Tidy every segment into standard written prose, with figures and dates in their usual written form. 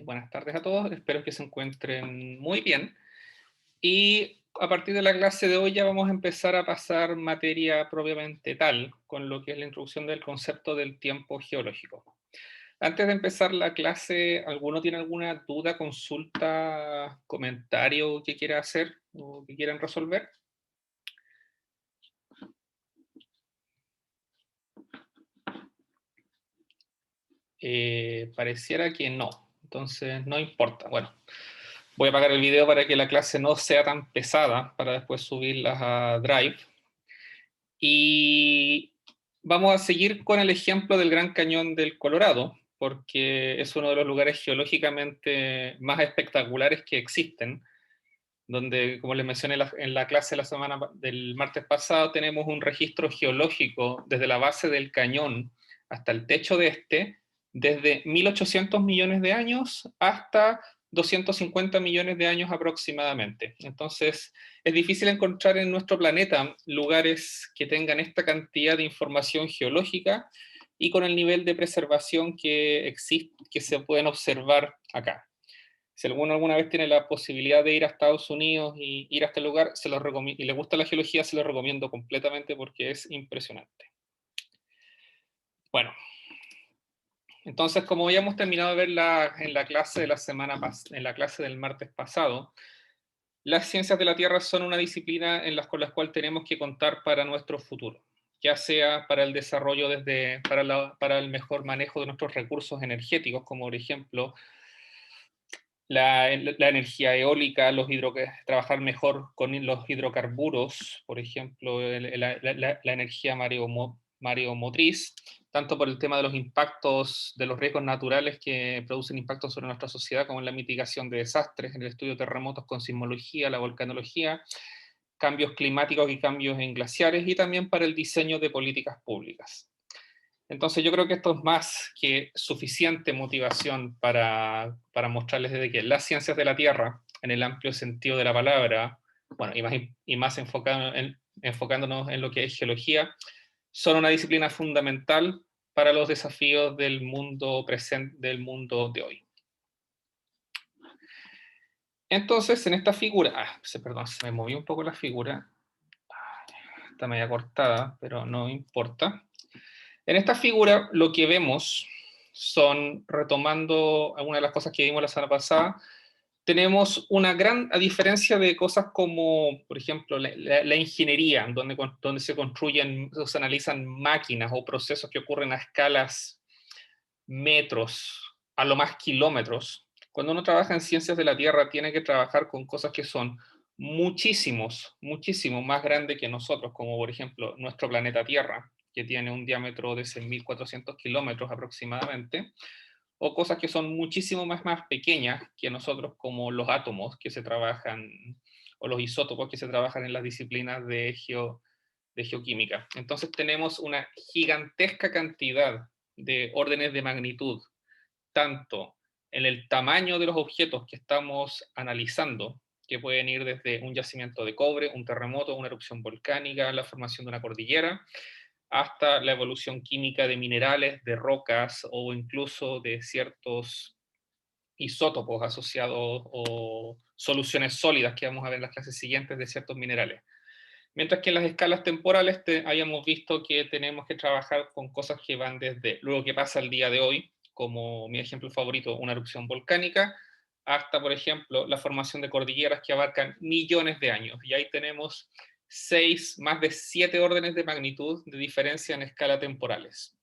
Buenas tardes a todos, espero que se encuentren muy bien. Y a partir de la clase de hoy ya vamos a empezar a pasar materia propiamente tal, con lo que es la introducción del concepto del tiempo geológico. Antes de empezar la clase, ¿alguno tiene alguna duda, consulta, comentario que quiera hacer o que quieran resolver? Pareciera que no, entonces no importa. Bueno, voy a apagar el video para que la clase no sea tan pesada, para después subirlas a Drive. Y vamos a seguir con el ejemplo del Gran Cañón del Colorado, porque es uno de los lugares geológicamente más espectaculares que existen, donde, como les mencioné en la clase la semana del martes pasado, tenemos un registro geológico desde la base del cañón hasta el techo de este, desde 1800 millones de años hasta 250 millones de años aproximadamente. Entonces, es difícil encontrar en nuestro planeta lugares que tengan esta cantidad de información geológica y con el nivel de preservación que existe, que se pueden observar acá. Si alguno alguna vez tiene la posibilidad de ir a Estados Unidos y ir a este lugar, y le gusta la geología, se lo recomiendo completamente porque es impresionante. Bueno, entonces como ya hemos terminado de ver en la clase de en la clase del martes pasado, las ciencias de la Tierra son una disciplina con la cual tenemos que contar para nuestro futuro, ya sea para el desarrollo para el mejor manejo de nuestros recursos energéticos, como por ejemplo la energía eólica, trabajar mejor con los hidrocarburos, por ejemplo, la energía mareomotriz, tanto por el tema de los impactos, de los riesgos naturales que producen impactos sobre nuestra sociedad, como en la mitigación de desastres, en el estudio de terremotos con sismología, la volcanología, cambios climáticos y cambios en glaciares, y también para el diseño de políticas públicas. Entonces yo creo que esto es más que suficiente motivación para mostrarles desde que las ciencias de la Tierra, en el amplio sentido de la palabra, bueno, y más enfocándonos en lo que es geología, son una disciplina fundamental para los desafíos del mundo presente, del mundo de hoy. Entonces, en esta figura, perdón, se me movió un poco la figura, está media cortada, pero no importa. En esta figura lo que vemos son, retomando algunas de las cosas que vimos la semana pasada, tenemos a diferencia de cosas como, por ejemplo, la ingeniería, donde se analizan máquinas o procesos que ocurren a escalas metros, a lo más kilómetros. Cuando uno trabaja en ciencias de la Tierra, tiene que trabajar con cosas que son muchísimo más grandes que nosotros, como por ejemplo nuestro planeta Tierra, que tiene un diámetro de 6.400 kilómetros aproximadamente, o cosas que son muchísimo más pequeñas que nosotros, como los átomos que se trabajan, o los isótopos que se trabajan en las disciplinas de geoquímica. Entonces tenemos una gigantesca cantidad de órdenes de magnitud, tanto en el tamaño de los objetos que estamos analizando, que pueden ir desde un yacimiento de cobre, un terremoto, una erupción volcánica, la formación de una cordillera, hasta la evolución química de minerales, de rocas o incluso de ciertos isótopos asociados o soluciones sólidas que vamos a ver en las clases siguientes de ciertos minerales. Mientras que en las escalas temporales hayamos visto que tenemos que trabajar con cosas que van desde luego que pasa el día de hoy, como mi ejemplo favorito, una erupción volcánica, hasta, por ejemplo, la formación de cordilleras que abarcan millones de años. Y ahí tenemos más de 7 órdenes de magnitud de diferencia en escala temporales.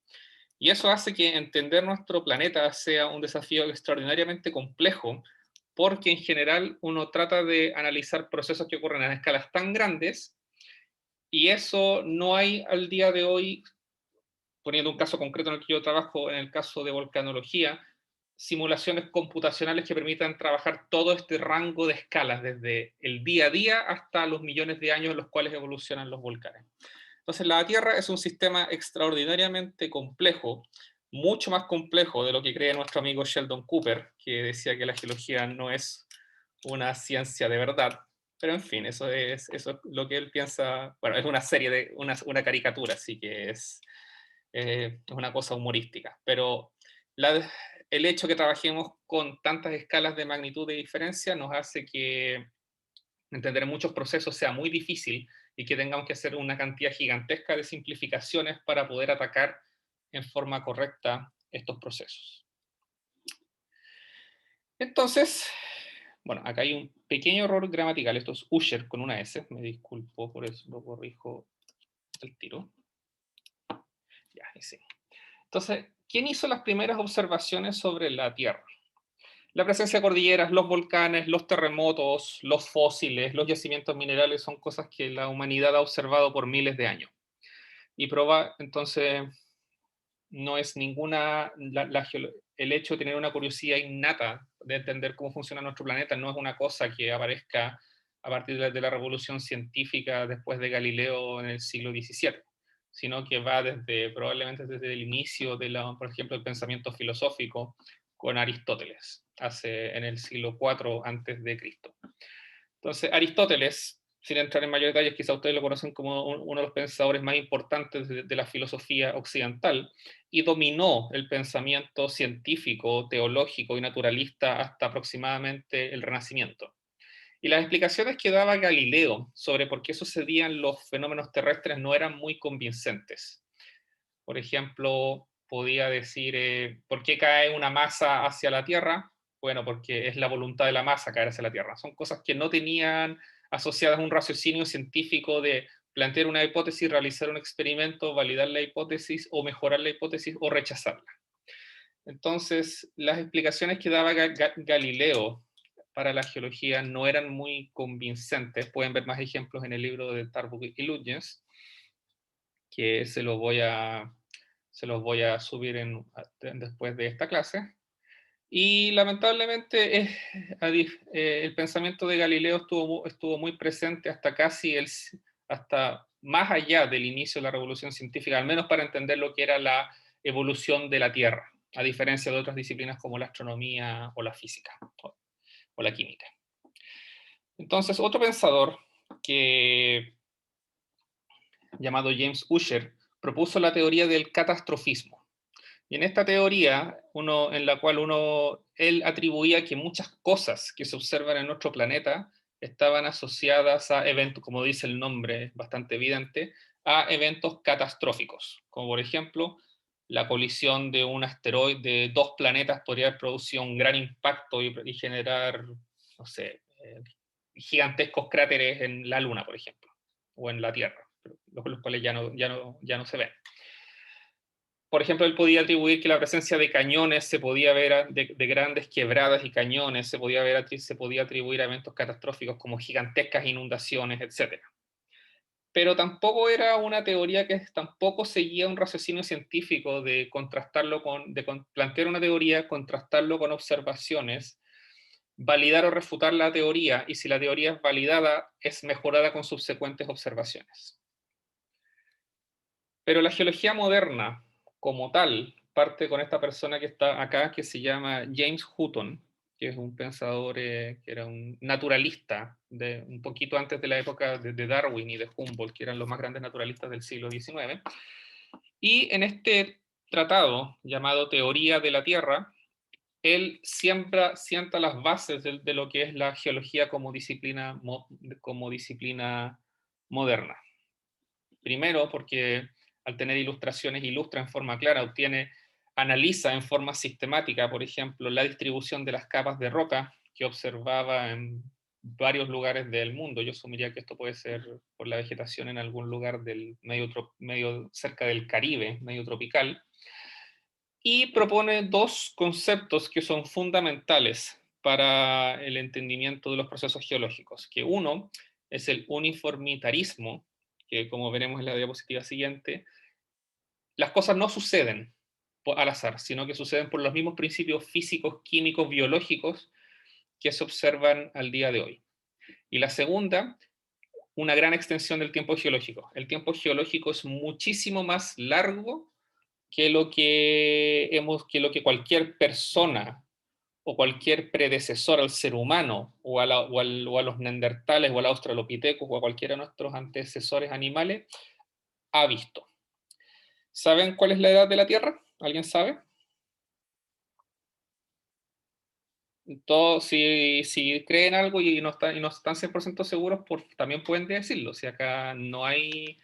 Y eso hace que entender nuestro planeta sea un desafío extraordinariamente complejo, porque en general uno trata de analizar procesos que ocurren en escalas tan grandes, y eso no hay al día de hoy, poniendo un caso concreto en el que yo trabajo, en el caso de volcanología, simulaciones computacionales que permitan trabajar todo este rango de escalas, desde el día a día hasta los millones de años en los cuales evolucionan los volcanes. Entonces la Tierra es un sistema extraordinariamente complejo, mucho más complejo de lo que cree nuestro amigo Sheldon Cooper, que decía que la geología no es una ciencia de verdad. Pero en fin, eso es lo que él piensa. Bueno, es una serie una caricatura, así que es una cosa humorística. Pero el hecho que trabajemos con tantas escalas de magnitud de diferencia nos hace que entender muchos procesos sea muy difícil y que tengamos que hacer una cantidad gigantesca de simplificaciones para poder atacar en forma correcta estos procesos. Entonces, bueno, acá hay un pequeño error gramatical, esto es Usher con una S, me disculpo por eso, lo corrijo al tiro. Ya, ahí sí. Entonces, ¿quién hizo las primeras observaciones sobre la Tierra? La presencia de cordilleras, los volcanes, los terremotos, los fósiles, los yacimientos minerales son cosas que la humanidad ha observado por miles de años. Y entonces, no es ninguna, el hecho de tener una curiosidad innata de entender cómo funciona nuestro planeta no es una cosa que aparezca a partir de la revolución científica después de Galileo en el siglo XVII, sino que va probablemente desde el inicio por ejemplo, el pensamiento filosófico con Aristóteles, en el siglo IV antes de Cristo. Entonces, Aristóteles, sin entrar en mayores detalles, quizá ustedes lo conocen como uno de los pensadores más importantes de la filosofía occidental, y dominó el pensamiento científico, teológico y naturalista hasta aproximadamente el Renacimiento. Y las explicaciones que daba Galileo sobre por qué sucedían los fenómenos terrestres no eran muy convincentes. Por ejemplo, podía decir, ¿por qué cae una masa hacia la Tierra? Bueno, porque es la voluntad de la masa caer hacia la Tierra. Son cosas que no tenían asociadas a un raciocinio científico de plantear una hipótesis, realizar un experimento, validar la hipótesis o mejorar la hipótesis o rechazarla. Entonces, las explicaciones que daba Galileo para la geología no eran muy convincentes. Pueden ver más ejemplos en el libro de Tarbuck y Lütjens, que se los voy a subir después de esta clase. Y lamentablemente el pensamiento de Galileo estuvo muy presente hasta más allá del inicio de la revolución científica, al menos para entender lo que era la evolución de la Tierra, a diferencia de otras disciplinas como la astronomía o la física o la química. Entonces, otro pensador llamado James Ussher propuso la teoría del catastrofismo. Y en esta teoría, en la cual él atribuía que muchas cosas que se observan en nuestro planeta estaban asociadas a eventos, como dice el nombre, bastante evidente, a eventos catastróficos, como por ejemplo, la colisión de un asteroide de dos planetas podría haber producido un gran impacto y generar, no sé, gigantescos cráteres en la Luna, por ejemplo, o en la Tierra, los cuales ya no se ven. Por ejemplo, él podía atribuir que la presencia de cañones se podía ver, de grandes quebradas y cañones, se podía atribuir a eventos catastróficos como gigantescas inundaciones, etc. Pero tampoco era una teoría que tampoco seguía un raciocinio científico de plantear una teoría, contrastarlo con observaciones, validar o refutar la teoría, y si la teoría es validada, es mejorada con subsecuentes observaciones. Pero la geología moderna, como tal, parte con esta persona que está acá, que se llama James Hutton, que es un pensador que era un naturalista un poquito antes de la época de Darwin y de Humboldt, que eran los más grandes naturalistas del siglo XIX. Y en este tratado, llamado Teoría de la Tierra, él sienta las bases de lo que es la geología como disciplina moderna. Primero, porque al tener ilustraciones ilustra en forma clara, analiza en forma sistemática, por ejemplo, la distribución de las capas de roca que observaba en varios lugares del mundo. Yo asumiría que esto puede ser por la vegetación en algún lugar del medio cerca del Caribe, medio tropical, y propone dos conceptos que son fundamentales para el entendimiento de los procesos geológicos, que uno es el uniformitarismo, que como veremos en la diapositiva siguiente, las cosas no suceden al azar, sino que suceden por los mismos principios físicos, químicos, biológicos que se observan al día de hoy. Y la segunda, una gran extensión del tiempo geológico. El tiempo geológico es muchísimo más largo que lo que cualquier persona o cualquier predecesor al ser humano o a los neandertales o al australopithecus o a cualquiera de nuestros antecesores animales ha visto. ¿Saben cuál es la edad de la Tierra? ¿Alguien sabe? todo, si creen algo y no están 100% seguros, también pueden decirlo. Si acá no hay,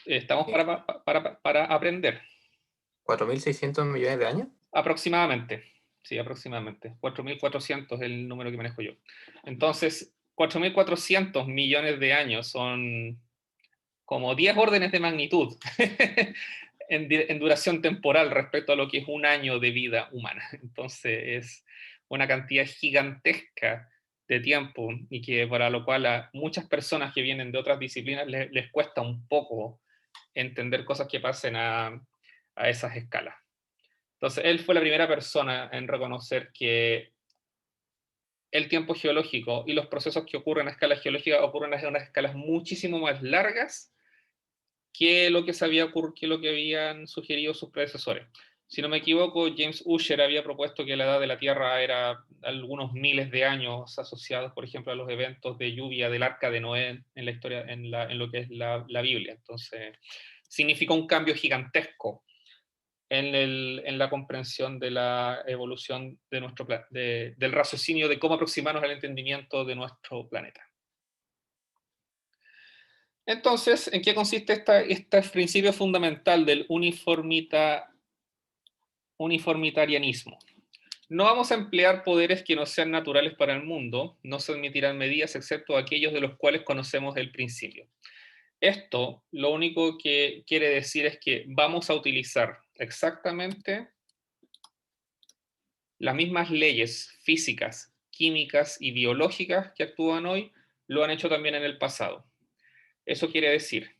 estamos para aprender. ¿4.600 millones de años? Aproximadamente, sí, aproximadamente. 4.400 es el número que manejo yo. Entonces, 4.400 millones de años son como 10 órdenes de magnitud en duración temporal respecto a lo que es un año de vida humana. Entonces, es una cantidad gigantesca de tiempo y que para lo cual a muchas personas que vienen de otras disciplinas les cuesta un poco entender cosas que pasen a esas escalas. Entonces, él fue la primera persona en reconocer que el tiempo geológico y los procesos que ocurren a escala geológica ocurren a unas escalas muchísimo más largas que lo que que lo que habían sugerido sus predecesores. Si no me equivoco, James Ussher había propuesto que la edad de la Tierra era algunos miles de años asociados, por ejemplo, a los eventos de lluvia del Arca de Noé en la historia, en lo que es la Biblia. Entonces, significó un cambio gigantesco en la comprensión de la evolución de del raciocinio de cómo aproximarnos al entendimiento de nuestro planeta. Entonces, ¿en qué consiste este principio fundamental del uniformitarianismo? No vamos a emplear poderes que no sean naturales para el mundo, no se admitirán medidas excepto aquellos de los cuales conocemos el principio. Esto lo único que quiere decir es que vamos a utilizar exactamente las mismas leyes físicas, químicas y biológicas que actúan hoy, lo han hecho también en el pasado. Eso quiere decir,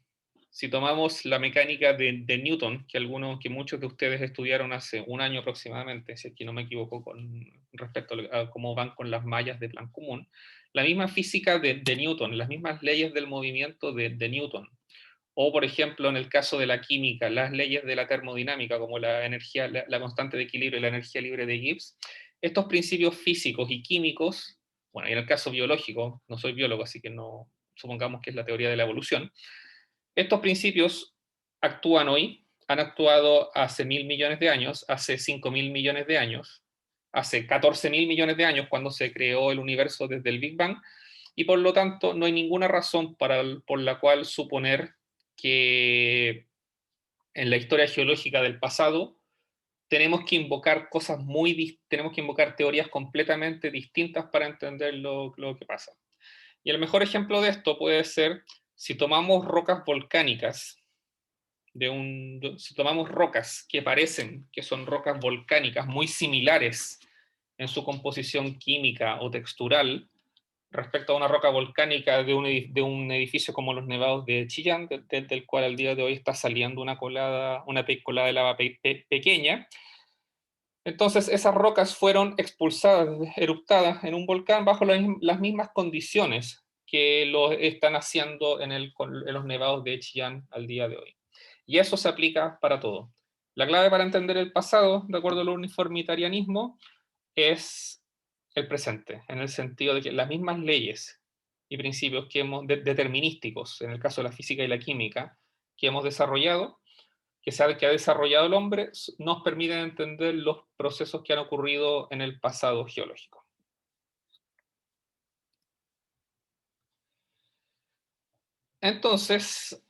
si tomamos la mecánica de Newton, que muchos de ustedes estudiaron hace un año aproximadamente, si es que no me equivoco con respecto a cómo van con las mallas de plan común, la misma física de Newton, las mismas leyes del movimiento de Newton, o por ejemplo en el caso de la química, las leyes de la termodinámica, como la energía, la constante de equilibrio y la energía libre de Gibbs, estos principios físicos y químicos, bueno, y en el caso biológico, no soy biólogo, así que no supongamos que es la teoría de la evolución, estos principios actúan hoy, han actuado hace 1.000 millones de años, hace 5.000 millones de años, hace 14.000 millones de años cuando se creó el universo desde el Big Bang, y por lo tanto no hay ninguna razón por la cual suponer que en la historia geológica del pasado tenemos que invocar tenemos que invocar teorías completamente distintas para entender lo que pasa. Y el mejor ejemplo de esto puede ser si tomamos rocas volcánicas, si tomamos rocas que parecen que son rocas volcánicas muy similares en su composición química o textural respecto a una roca volcánica de un edificio como los Nevados de Chillán, del cual al día de hoy está saliendo una colada de lava pequeña. Entonces esas rocas fueron expulsadas, eruptadas en un volcán bajo las mismas condiciones que lo están haciendo en los nevados de Chillán al día de hoy. Y eso se aplica para todo. La clave para entender el pasado, de acuerdo al uniformitarianismo, es el presente, en el sentido de que las mismas leyes y principios determinísticos, en el caso de la física y la química, que hemos desarrollado, que ha desarrollado el hombre, nos permiten entender los procesos que han ocurrido en el pasado geológico. Entonces,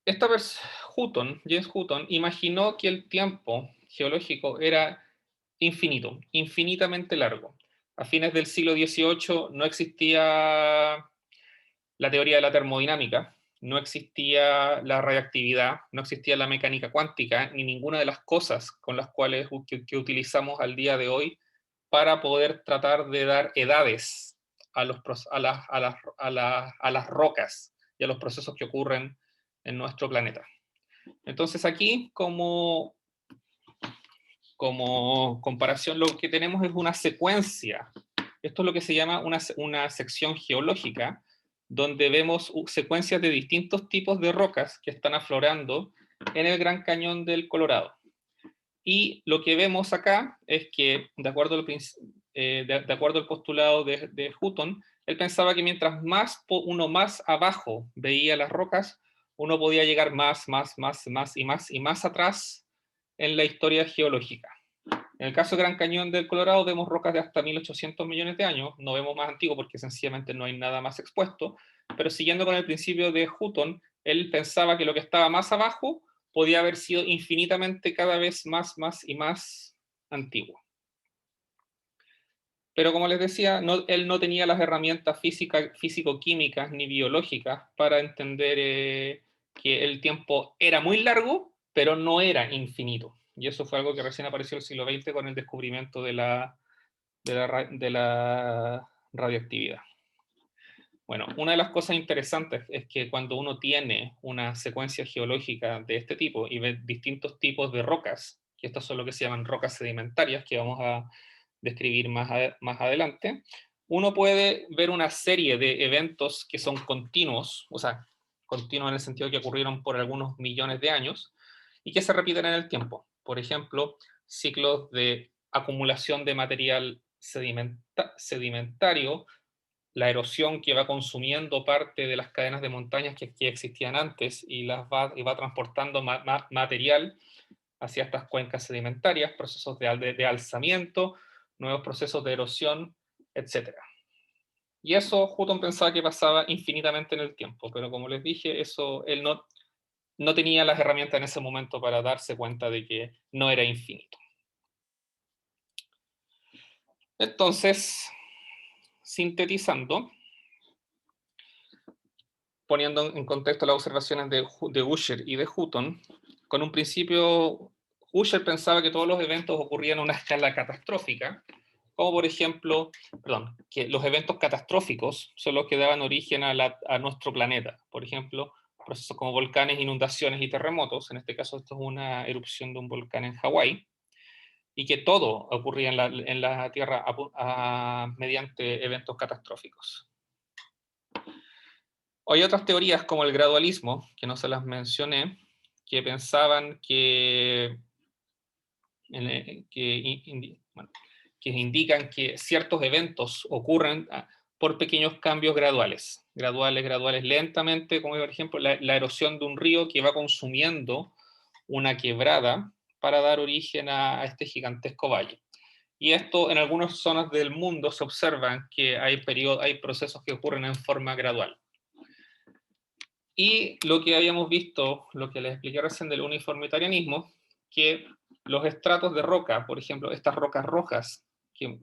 James Hutton, imaginó que el tiempo geológico era infinito, infinitamente largo. A fines del siglo XVIII no existía la teoría de la termodinámica, no existía la radiactividad, no existía la mecánica cuántica, ni ninguna de las cosas con las cuales que utilizamos al día de hoy para poder tratar de dar edades a las rocas y a los procesos que ocurren en nuestro planeta. Entonces aquí, como comparación, lo que tenemos es una secuencia. Esto es lo que se llama una sección geológica, donde vemos secuencias de distintos tipos de rocas que están aflorando en el Gran Cañón del Colorado. Y lo que vemos acá es que, de acuerdo al postulado de Hutton, él pensaba que mientras uno más abajo veía las rocas, uno podía llegar más y más atrás en la historia geológica. En el caso del Gran Cañón del Colorado vemos rocas de hasta 1800 millones de años, no vemos más antiguo porque sencillamente no hay nada más expuesto, pero siguiendo con el principio de Hutton, él pensaba que lo que estaba más abajo podía haber sido infinitamente cada vez más y más antiguo. Pero como les decía, él no tenía las herramientas físico-químicas ni biológicas para entender que el tiempo era muy largo, pero no era infinito. Y eso fue algo que recién apareció en el siglo XX con el descubrimiento de la radioactividad. Bueno, una de las cosas interesantes es que cuando uno tiene una secuencia geológica de este tipo y ve distintos tipos de rocas, que estas son lo que se llaman rocas sedimentarias, que vamos a describir más adelante, uno puede ver una serie de eventos que son continuos, o sea, continuos en el sentido de que ocurrieron por algunos millones de años y que se repiten en el tiempo. Por ejemplo, ciclos de acumulación de material sedimentario, la erosión que va consumiendo parte de las cadenas de montañas que existían antes y va transportando material hacia estas cuencas sedimentarias, procesos de alzamiento, nuevos procesos de erosión, etc. Y eso Hutton pensaba que pasaba infinitamente en el tiempo, pero como les dije, él no tenía las herramientas en ese momento para darse cuenta de que no era infinito. Entonces, sintetizando, poniendo en contexto las observaciones de Ussher y de Hutton, con un principio, Ussher pensaba que todos los eventos ocurrían a una escala catastrófica, como por ejemplo, que los eventos catastróficos son los que daban origen a nuestro planeta. Por ejemplo, procesos como volcanes, inundaciones y terremotos, en este caso esto es una erupción de un volcán en Hawái, y que todo ocurría en la Tierra mediante eventos catastróficos. Hay otras teorías como el gradualismo, que no se las mencioné, que pensaban que indican que ciertos eventos ocurren por pequeños cambios graduales, lentamente, como por ejemplo la erosión de un río que va consumiendo una quebrada para dar origen a este gigantesco valle. Y esto en algunas zonas del mundo se observan que hay procesos que ocurren en forma gradual. Y lo que habíamos visto, lo que les expliqué recién del uniformitarianismo, que los estratos de roca, por ejemplo, estas rocas rojas, que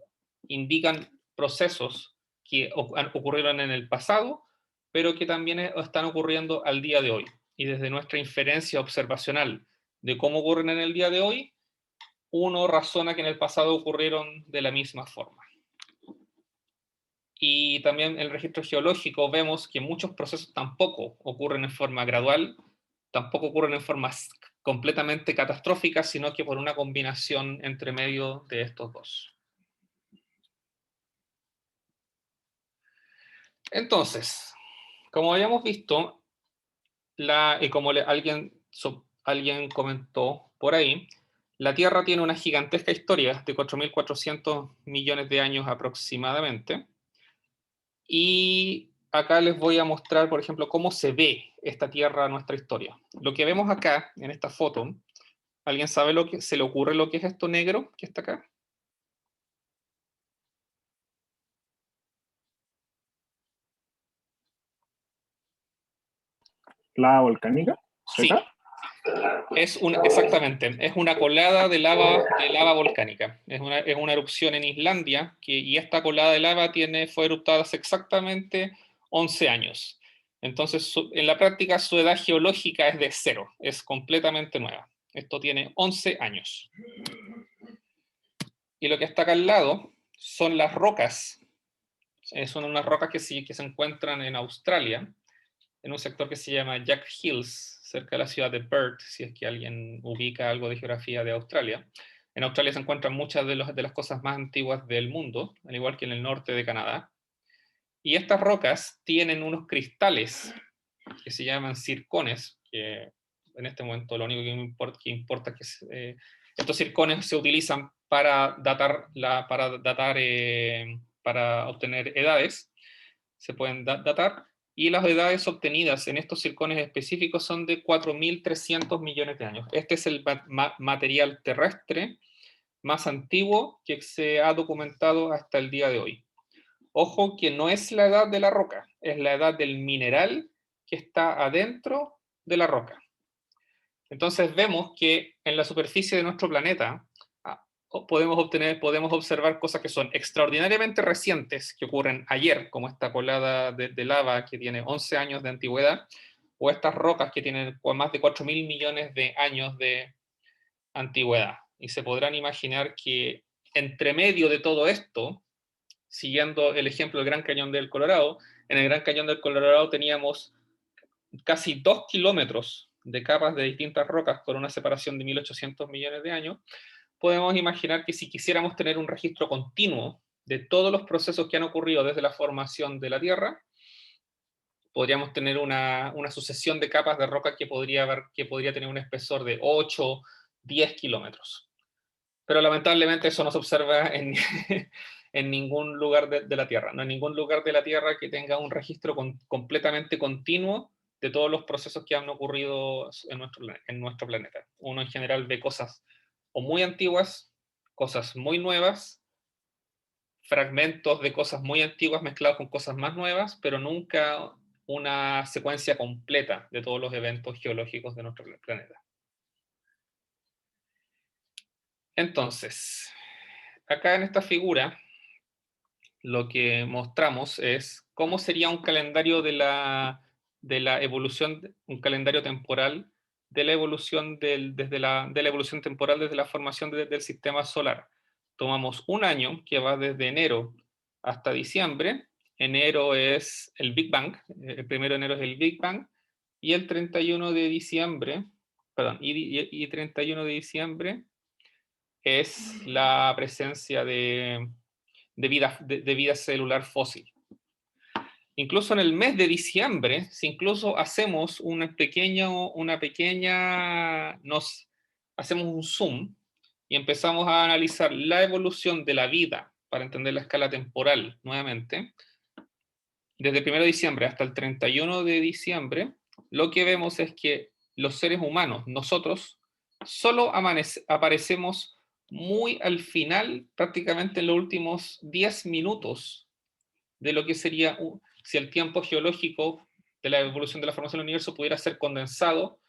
indican procesos que ocurrieron en el pasado, pero que también están ocurriendo al día de hoy. Y desde nuestra inferencia observacional de cómo ocurren en el día de hoy, uno razona que en el pasado ocurrieron de la misma forma. Y también en el registro geológico vemos que muchos procesos tampoco ocurren en forma gradual, tampoco ocurren en forma completamente catastrófica, sino que por una combinación entre medio de estos dos. Entonces, como habíamos visto, y como alguien comentó por ahí, la Tierra tiene una gigantesca historia de 4.400 millones de años aproximadamente. Y acá les voy a mostrar, por ejemplo, cómo se ve esta Tierra en nuestra historia. Lo que vemos acá, en esta foto, ¿alguien sabe se le ocurre lo que es esto negro que está acá? ¿Lava volcánica? Sí. Exactamente, es una colada de lava volcánica. Es una erupción en Islandia, y esta colada de lava fue eruptada hace exactamente 11 años. Entonces, en la práctica, su edad geológica es de 0, es completamente nueva. Esto tiene 11 años. Y lo que está acá al lado son las rocas. Son unas rocas que se encuentran en Australia, en un sector que se llama Jack Hills, cerca de la ciudad de Perth, si es que alguien ubica algo de geografía de Australia. En Australia se encuentran muchas de las cosas más antiguas del mundo, al igual que en el norte de Canadá. Y estas rocas tienen unos cristales que se llaman zircones, que en este momento lo único que importa es que estos zircones se utilizan para para obtener edades, se pueden datar, y las edades obtenidas en estos zircones específicos son de 4.300 millones de años. Este es el material terrestre más antiguo que se ha documentado hasta el día de hoy. Ojo que no es la edad de la roca, es la edad del mineral que está adentro de la roca. Entonces vemos que en la superficie de nuestro planeta podemos observar cosas que son extraordinariamente recientes, que ocurren ayer, como esta colada de lava que tiene 11 años de antigüedad, o estas rocas que tienen más de 4.000 millones de años de antigüedad. Y se podrán imaginar que entre medio de todo esto, siguiendo el ejemplo del Gran Cañón del Colorado, en el Gran Cañón del Colorado teníamos casi 2 kilómetros de capas de distintas rocas con una separación de 1.800 millones de años. Podemos imaginar que si quisiéramos tener un registro continuo de todos los procesos que han ocurrido desde la formación de la Tierra, podríamos tener una sucesión de capas de roca que podría tener un espesor de 8, 10 kilómetros. Pero lamentablemente eso no se observa en, en ningún lugar de la Tierra. No hay ningún lugar de la Tierra que tenga un registro completamente continuo de todos los procesos que han ocurrido en nuestro planeta. Uno en general ve cosas o muy antiguas, cosas muy nuevas, fragmentos de cosas muy antiguas mezclados con cosas más nuevas, pero nunca una secuencia completa de todos los eventos geológicos de nuestro planeta. Entonces, acá en esta figura, lo que mostramos es cómo sería un calendario de la evolución, un calendario temporal de la evolución de la evolución temporal desde la formación del sistema solar. Tomamos un año que va desde enero hasta diciembre. Enero es el Big Bang, el 1 de enero es el Big Bang, y el 31 de diciembre, perdón, y 31 de diciembre es la presencia de vida celular fósil. Incluso en el mes de diciembre, si incluso hacemos hacemos un zoom y empezamos a analizar la evolución de la vida para entender la escala temporal nuevamente, desde el 1 de diciembre hasta el 31 de diciembre, lo que vemos es que los seres humanos, nosotros, solo aparecemos muy al final, prácticamente en los últimos 10 minutos de lo que sería si el tiempo geológico de la evolución de la formación del universo pudiera ser condensado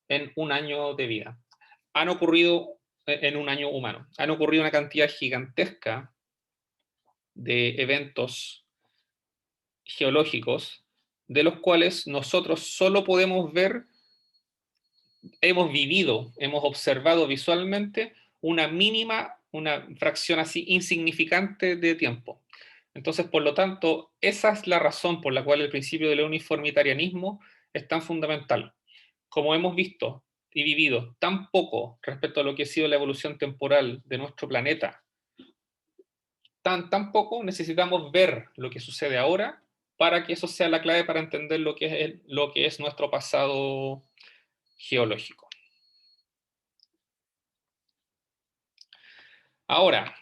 en un año de vida. Han ocurrido, en un año humano, han ocurrido una cantidad gigantesca de eventos geológicos de los cuales nosotros solo podemos ver, hemos vivido, hemos observado visualmente una fracción así insignificante de tiempo. Entonces, por lo tanto, esa es la razón por la cual el principio del uniformitarianismo es tan fundamental. Como hemos visto y vivido tan poco respecto a lo que ha sido la evolución temporal de nuestro planeta, tan poco necesitamos ver lo que sucede ahora para que eso sea la clave para entender lo que es nuestro pasado geológico. Ahora,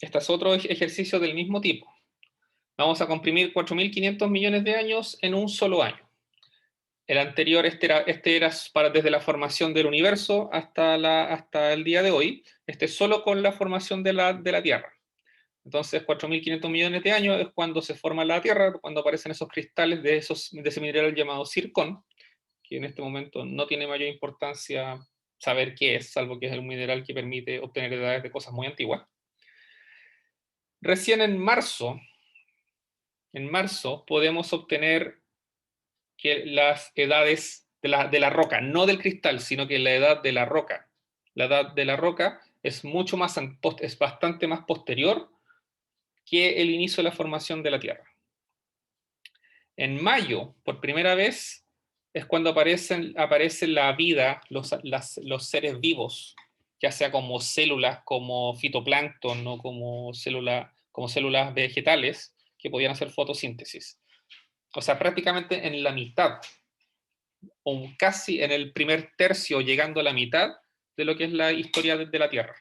este es otro ejercicio del mismo tipo. Vamos a comprimir 4.500 millones de años en un solo año. El anterior, este era desde la formación del universo hasta el día de hoy. Este es solo con la formación de la Tierra. Entonces, 4.500 millones de años es cuando se forma la Tierra, cuando aparecen esos cristales de ese mineral llamado zircón, que en este momento no tiene mayor importancia saber qué es, salvo que es un mineral que permite obtener edades de cosas muy antiguas. Recién en marzo podemos obtener que las edades de la roca, no del cristal, sino que la edad de la roca. La edad de la roca es bastante más posterior que el inicio de la formación de la Tierra. En mayo, por primera vez, es cuando aparece la vida, los seres vivos, ya sea como células, como fitoplancton o como células vegetales que podían hacer fotosíntesis. O sea, prácticamente en la mitad, o casi en el primer tercio, llegando a la mitad de lo que es la historia de la Tierra.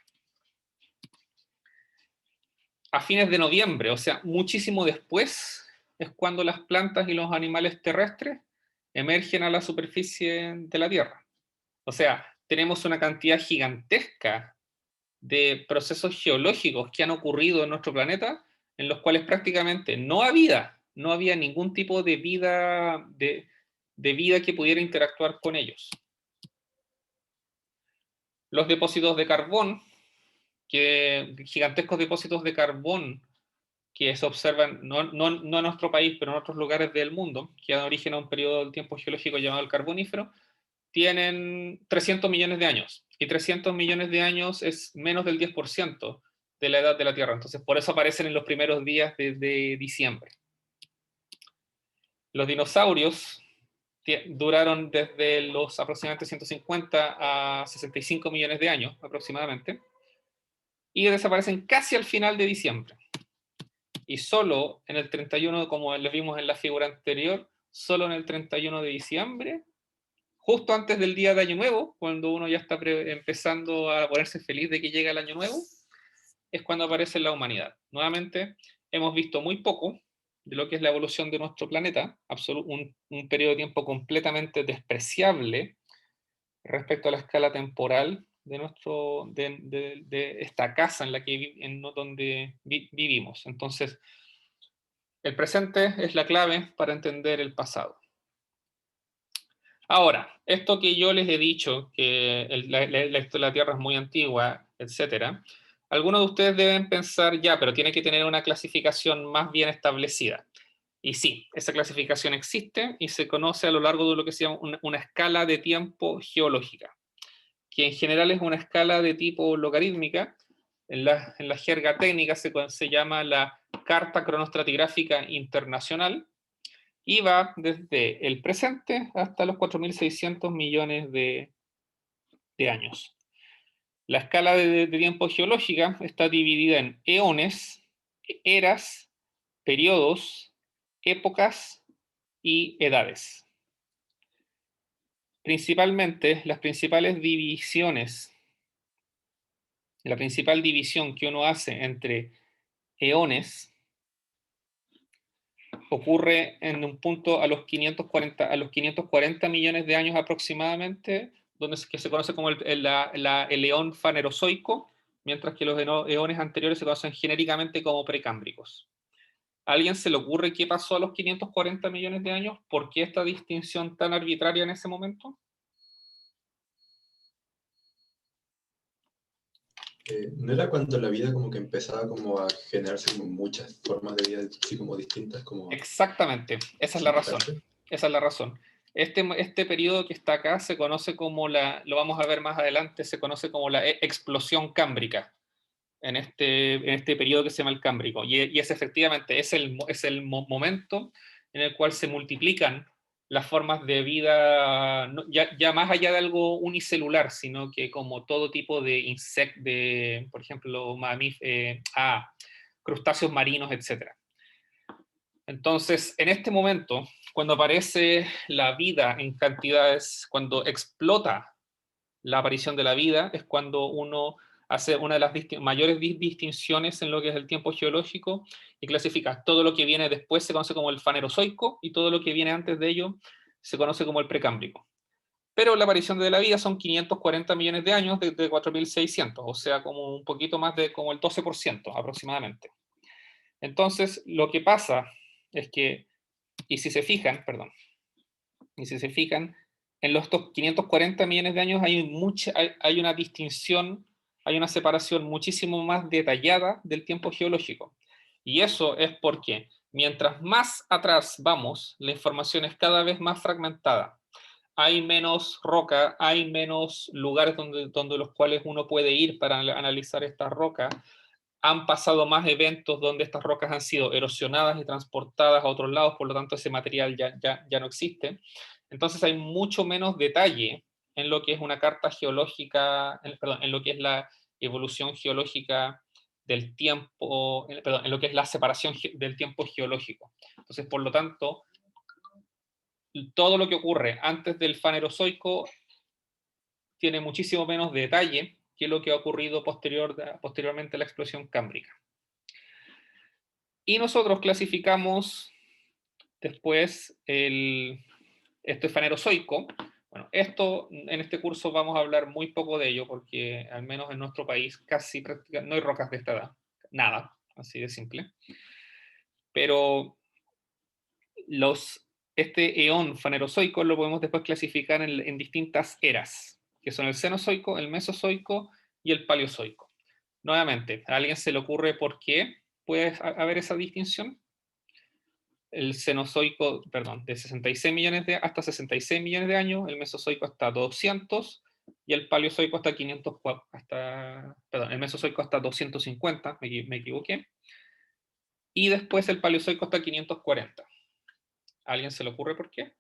A fines de noviembre, o sea, muchísimo después, es cuando las plantas y los animales terrestres emergen a la superficie de la Tierra. O sea, tenemos una cantidad gigantesca de procesos geológicos que han ocurrido en nuestro planeta, en los cuales prácticamente no había ningún tipo de vida, de vida que pudiera interactuar con ellos. Los depósitos de carbón, gigantescos depósitos de carbón que se observan, no en nuestro país, pero en otros lugares del mundo, que dan origen a un periodo del tiempo geológico llamado el Carbonífero, tienen 300 millones de años. Y 300 millones de años es menos del 10% de la edad de la Tierra. Entonces, por eso aparecen en los primeros días de diciembre. Los dinosaurios duraron desde los aproximadamente 150 a 65 millones de años, aproximadamente, y desaparecen casi al final de diciembre. Y solo en el 31, como les vimos en la figura anterior, solo en el 31 de diciembre, justo antes del día de Año Nuevo, cuando uno ya está empezando a ponerse feliz de que llega el Año Nuevo, es cuando aparece la humanidad. Nuevamente, hemos visto muy poco de lo que es la evolución de nuestro planeta, un periodo de tiempo completamente despreciable respecto a la escala temporal de esta casa en la que donde vivimos. Entonces, el presente es la clave para entender el pasado. Ahora, esto que yo les he dicho, que la Tierra es muy antigua, etcétera, algunos de ustedes deben pensar, ya, pero tiene que tener una clasificación más bien establecida. Y sí, esa clasificación existe y se conoce a lo largo de lo que se llama una escala de tiempo geológica, que en general es una escala de tipo logarítmica. En la jerga técnica se llama la Carta Cronoestratigráfica Internacional, y va desde el presente hasta los 4.600 millones de años. La escala de tiempo geológica está dividida en eones, eras, periodos, épocas y edades. Principalmente, las principales divisiones, la principal división que uno hace entre eones ocurre en un punto a los 540 millones de años aproximadamente, que se conoce como el eón fanerozoico, mientras que los eones anteriores se conocen genéricamente como precámbricos. ¿A alguien se le ocurre qué pasó a los 540 millones de años? ¿Por qué esta distinción tan arbitraria en ese momento? ¿No era cuando la vida como que empezaba como a generarse como muchas formas de vida así como distintas? Exactamente, esa es la razón. Esa es la razón. Este periodo que está acá se conoce como lo vamos a ver más adelante, se conoce como la explosión cámbrica, en este periodo que se llama el Cámbrico. Y es efectivamente, es el momento en el cual se multiplican las formas de vida, ya más allá de algo unicelular, sino que como todo tipo de insectos, por ejemplo, crustáceos marinos, etc. Entonces, en este momento, cuando aparece la vida en cantidades, cuando explota la aparición de la vida, es cuando uno hace una de las mayores distinciones en lo que es el tiempo geológico y clasifica todo lo que viene después, se conoce como el fanerozoico, y todo lo que viene antes de ello se conoce como el precámbrico. Pero la aparición de la vida son 540 millones de años de 4.600, o sea, como un poquito más de como el 12% aproximadamente. Entonces, lo que pasa es que, y si se fijan, en los 540 millones de años hay una distinción, hay una separación muchísimo más detallada del tiempo geológico. Y eso es porque mientras más atrás vamos, la información es cada vez más fragmentada. Hay menos roca, hay menos lugares donde los cuales uno puede ir para analizar estas rocas. Han pasado más eventos donde estas rocas han sido erosionadas y transportadas a otros lados, por lo tanto ese material ya no existe. Entonces hay mucho menos detalle en lo que es una carta geológica, en lo que es la evolución geológica del tiempo, en lo que es la separación del tiempo geológico. Entonces, por lo tanto, todo lo que ocurre antes del fanerozoico tiene muchísimo menos detalle que lo que ha ocurrido posteriormente a la explosión cámbrica. Y nosotros clasificamos después esto es fanerozoico. Bueno, esto en este curso vamos a hablar muy poco de ello porque al menos en nuestro país casi prácticamente no hay rocas de esta edad, nada, así de simple. Pero este eón fanerozoico lo podemos después clasificar en distintas eras, que son el Cenozoico, el Mesozoico y el Paleozoico. Nuevamente, ¿a alguien se le ocurre por qué puede haber esa distinción? El Cenozoico, perdón, de 66 millones hasta 66 millones de años, el Mesozoico hasta 200 y el Paleozoico hasta 500, perdón, el Mesozoico hasta 250, me equivoqué, y después el Paleozoico hasta 540. ¿A alguien se le ocurre por qué?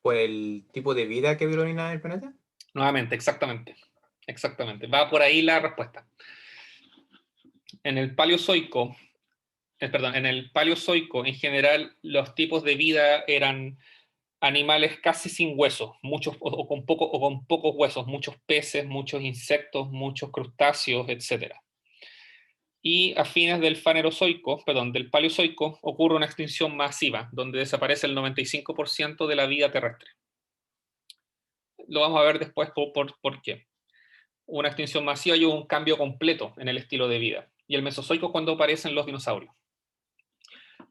¿Por el tipo de vida que predomina en el planeta? Nuevamente, exactamente. Exactamente. Va por ahí la respuesta. En el Paleozoico, perdón, en el Paleozoico en general los tipos de vida eran animales casi sin huesos, muchos o con pocos huesos, muchos peces, muchos insectos, muchos crustáceos, etc. Y a fines del Fanerozoico, perdón, del Paleozoico, ocurre una extinción masiva, donde desaparece el 95% de la vida terrestre. Lo vamos a ver después por qué. Una extinción masiva y un cambio completo en el estilo de vida. Y el Mesozoico es cuando aparecen los dinosaurios.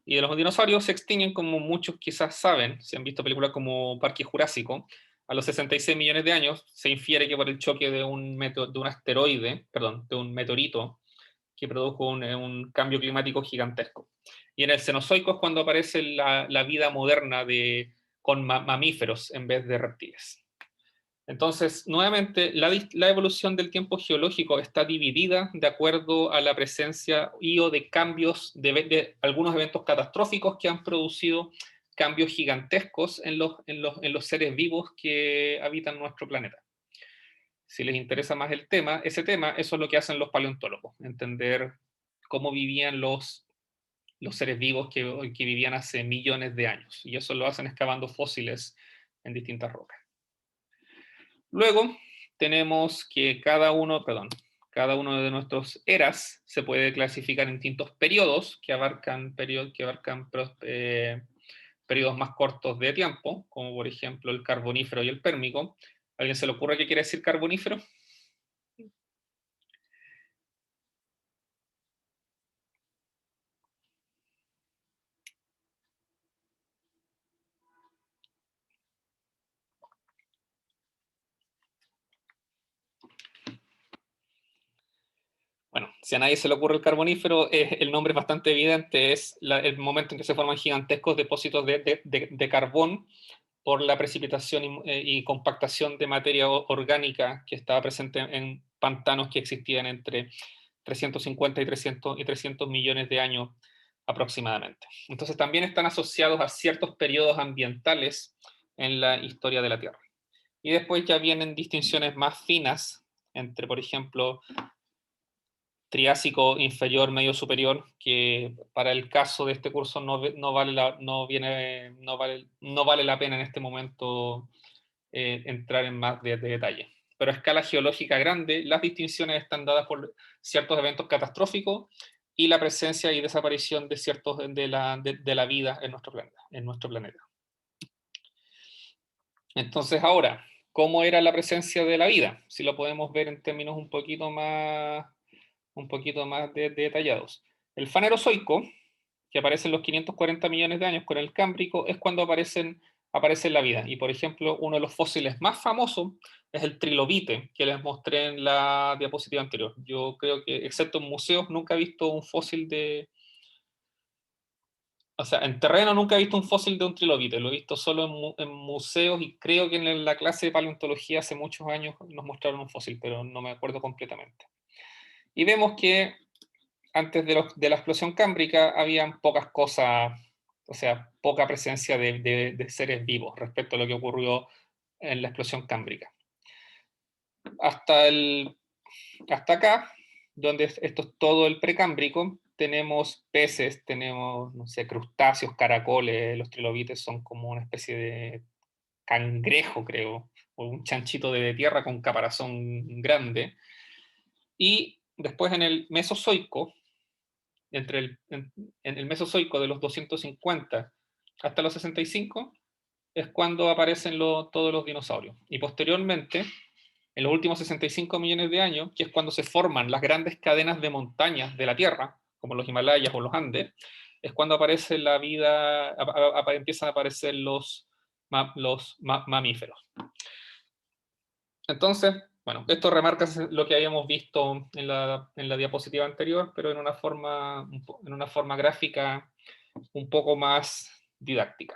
Y de los dinosaurios se extinguen, como muchos quizás saben, si han visto películas como Parque Jurásico, a los 66 millones de años se infiere que por el choque de un asteroide, perdón, de un meteorito, que produjo un cambio climático gigantesco. Y en el Cenozoico es cuando aparece la vida moderna con mamíferos en vez de reptiles. Entonces, nuevamente, la evolución del tiempo geológico está dividida de acuerdo a la presencia o de cambios de algunos eventos catastróficos que han producido cambios gigantescos en los seres vivos que habitan nuestro planeta. Si les interesa más ese tema, eso es lo que hacen los paleontólogos, entender cómo vivían los seres vivos que vivían hace millones de años. Y eso lo hacen excavando fósiles en distintas rocas. Luego tenemos que cada uno de nuestros eras se puede clasificar en distintos periodos que abarcan periodos más cortos de tiempo, como por ejemplo el carbonífero y el pérmico. ¿A alguien se le ocurre qué quiere decir carbonífero? Bueno, si a nadie se le ocurre el carbonífero, el nombre es bastante evidente, es el momento en que se forman gigantescos depósitos de carbón por la precipitación y compactación de materia orgánica que estaba presente en pantanos que existían entre 350 y 300 millones de años aproximadamente. Entonces también están asociados a ciertos periodos ambientales en la historia de la Tierra. Y después ya vienen distinciones más finas entre, por ejemplo, Triásico inferior, medio superior, que para el caso de este curso no vale la pena en este momento entrar en más de detalle. Pero a escala geológica grande, las distinciones están dadas por ciertos eventos catastróficos y la presencia y desaparición de la vida en nuestro planeta. Entonces ahora, ¿cómo era la presencia de la vida? Si lo podemos ver en términos un poquito más detallados. El Fanerozoico, que aparece en los 540 millones de años con el Cámbrico, es cuando aparece la vida. Y por ejemplo, uno de los fósiles más famosos es el trilobite, que les mostré en la diapositiva anterior. Yo creo que, excepto en museos, nunca he visto un fósil o sea, en terreno nunca he visto un fósil de un trilobite, lo he visto solo en museos y creo que en la clase de paleontología hace muchos años nos mostraron un fósil, pero no me acuerdo completamente. Y vemos que antes de la explosión cámbrica habían pocas cosas, o sea, poca presencia de seres vivos respecto a lo que ocurrió en la explosión cámbrica. Hasta acá, donde esto es todo el precámbrico, tenemos peces, tenemos, no sé, crustáceos, caracoles, los trilobites son como una especie de cangrejo, creo, o un chanchito de tierra con caparazón grande. Y después en el Mesozoico, en el Mesozoico de los 250 hasta los 65, es cuando aparecen todos los dinosaurios. Y posteriormente, en los últimos 65 millones de años, que es cuando se forman las grandes cadenas de montañas de la Tierra, como los Himalayas o los Andes, es cuando aparece la vida, empiezan a aparecer los mamíferos. Entonces, bueno, esto remarca lo que habíamos visto en la diapositiva anterior, pero en una forma gráfica un poco más didáctica.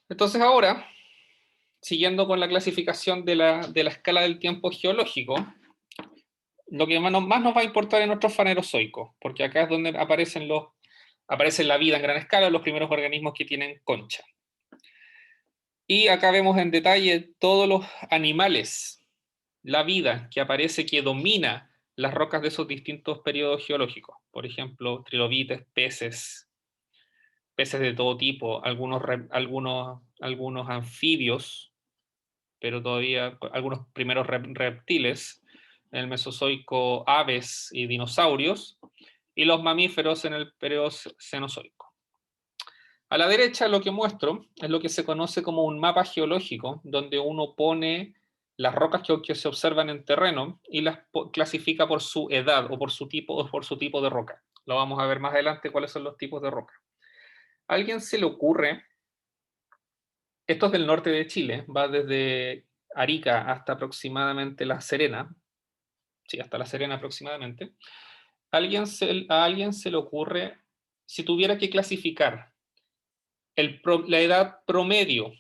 Entonces ahora, siguiendo con la clasificación de la escala del tiempo geológico, lo que más nos va a importar es nuestro fanerozoico, porque acá es donde aparece la vida en gran escala, los primeros organismos que tienen concha. Y acá vemos en detalle todos los animales, la vida que aparece, que domina las rocas de esos distintos periodos geológicos. Por ejemplo, trilobites, peces de todo tipo, algunos anfibios, pero todavía algunos primeros reptiles, en el Mesozoico aves y dinosaurios, y los mamíferos en el periodo Cenozoico. A la derecha lo que muestro es lo que se conoce como un mapa geológico, donde uno pone las rocas que se observan en terreno y las clasifica por su edad o por su tipo de roca. Lo vamos a ver más adelante cuáles son los tipos de roca. ¿A alguien se le ocurre? Esto es del norte de Chile, va desde Arica hasta aproximadamente La Serena. Sí, hasta La Serena aproximadamente. ¿A alguien se le ocurre, si tuviera que clasificar la edad promedio,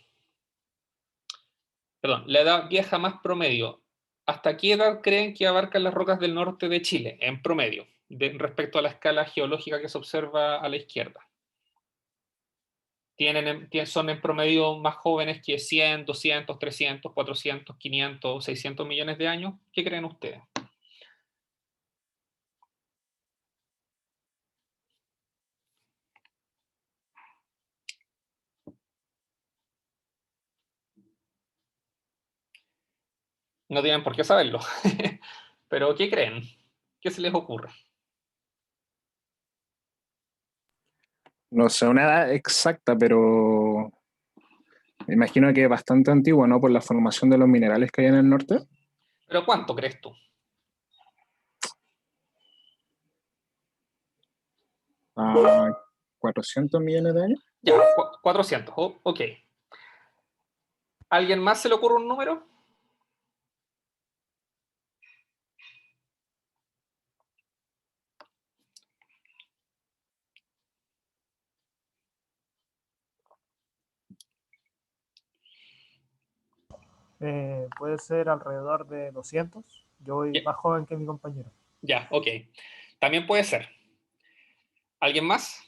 perdón, la edad vieja más promedio, ¿hasta qué edad creen que abarcan las rocas del norte de Chile, en promedio, respecto a la escala geológica que se observa a la izquierda? Son en promedio más jóvenes que 100, 200, 300, 400, 500, 600 millones de años. ¿Qué creen ustedes? No tienen por qué saberlo. Pero ¿qué creen? ¿Qué se les ocurre? No sé una edad exacta, pero me imagino que es bastante antiguo, ¿no? Por la formación de los minerales que hay en el norte. ¿Pero cuánto crees tú? 400 millones de años. Ya, 400. Ok. ¿Alguien más se le ocurre un número? Puede ser alrededor de 200. Yo voy más joven que mi compañero. Ya, ok. También puede ser. ¿Alguien más?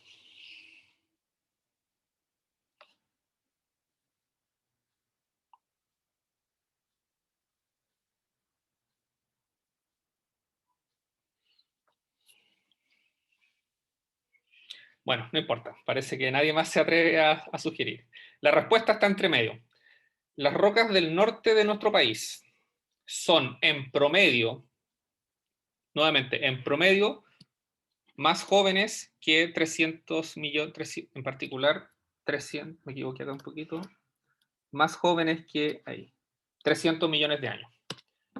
Bueno, no importa. Parece que nadie más se atreve a sugerir. La respuesta está entre medio. Las rocas del norte de nuestro país son en promedio, nuevamente, en promedio, más jóvenes que 300 millones, en particular, 300, me equivoqué acá un poquito, más jóvenes que 300 millones de años.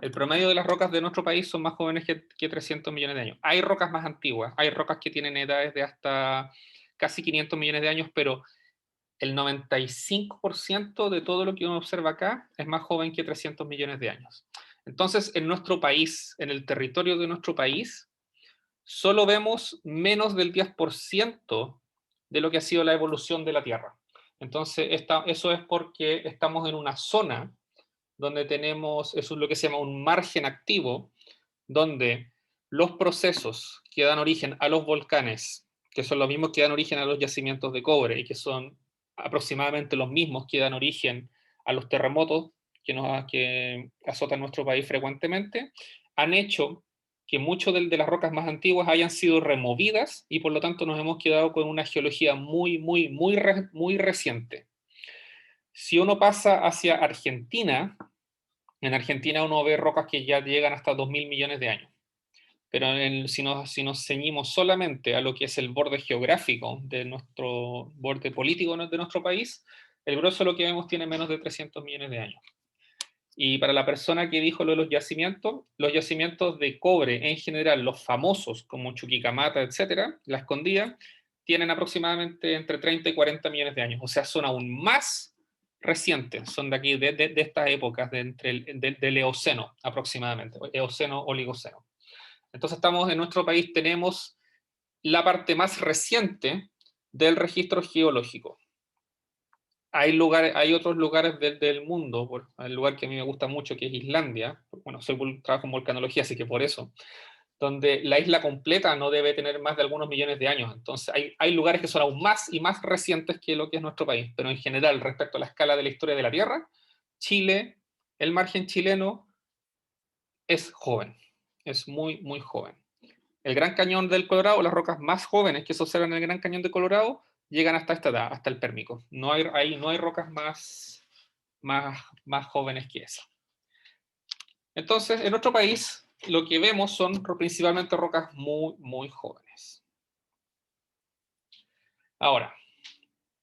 El promedio de las rocas de nuestro país son más jóvenes que 300 millones de años. Hay rocas más antiguas, hay rocas que tienen edades de hasta casi 500 millones de años, pero el 95% de todo lo que uno observa acá es más joven que 300 millones de años. Entonces, en nuestro país, en el territorio de nuestro país, solo vemos menos del 10% de lo que ha sido la evolución de la Tierra. Entonces, eso es porque estamos en una zona donde tenemos, eso es lo que se llama un margen activo, donde los procesos que dan origen a los volcanes, que son los mismos que dan origen a los yacimientos de cobre y que son aproximadamente los mismos que dan origen a los terremotos que azotan nuestro país frecuentemente, han hecho que muchas de las rocas más antiguas hayan sido removidas y por lo tanto nos hemos quedado con una geología muy reciente. Si uno pasa hacia Argentina, en Argentina uno ve rocas que ya llegan hasta 2.000 millones de años. Pero si nos ceñimos solamente a lo que es el borde geográfico de nuestro borde político de nuestro país, el grosso de lo que vemos tiene menos de 300 millones de años. Y para la persona que dijo lo de los yacimientos de cobre en general, los famosos como Chuquicamata, etcétera, La Escondida, tienen aproximadamente entre 30 y 40 millones de años. O sea, son aún más recientes, son de aquí, de estas épocas, del Eoceno aproximadamente, Eoceno-Oligoceno. Entonces en nuestro país tenemos la parte más reciente del registro geológico. Hay otros lugares del mundo, el lugar que a mí me gusta mucho, que es Islandia, bueno, trabajo en volcanología, así que por eso, donde la isla completa no debe tener más de algunos millones de años. Entonces hay lugares que son aún más y más recientes que lo que es nuestro país, pero en general, respecto a la escala de la historia de la Tierra, Chile, el margen chileno, es joven, es muy joven. El Gran Cañón del Colorado, las rocas más jóvenes que se observan en el Gran Cañón del Colorado, llegan hasta esta edad, hasta el Pérmico. No hay rocas más jóvenes que esa. Entonces, en nuestro país, lo que vemos son principalmente rocas muy jóvenes. Ahora,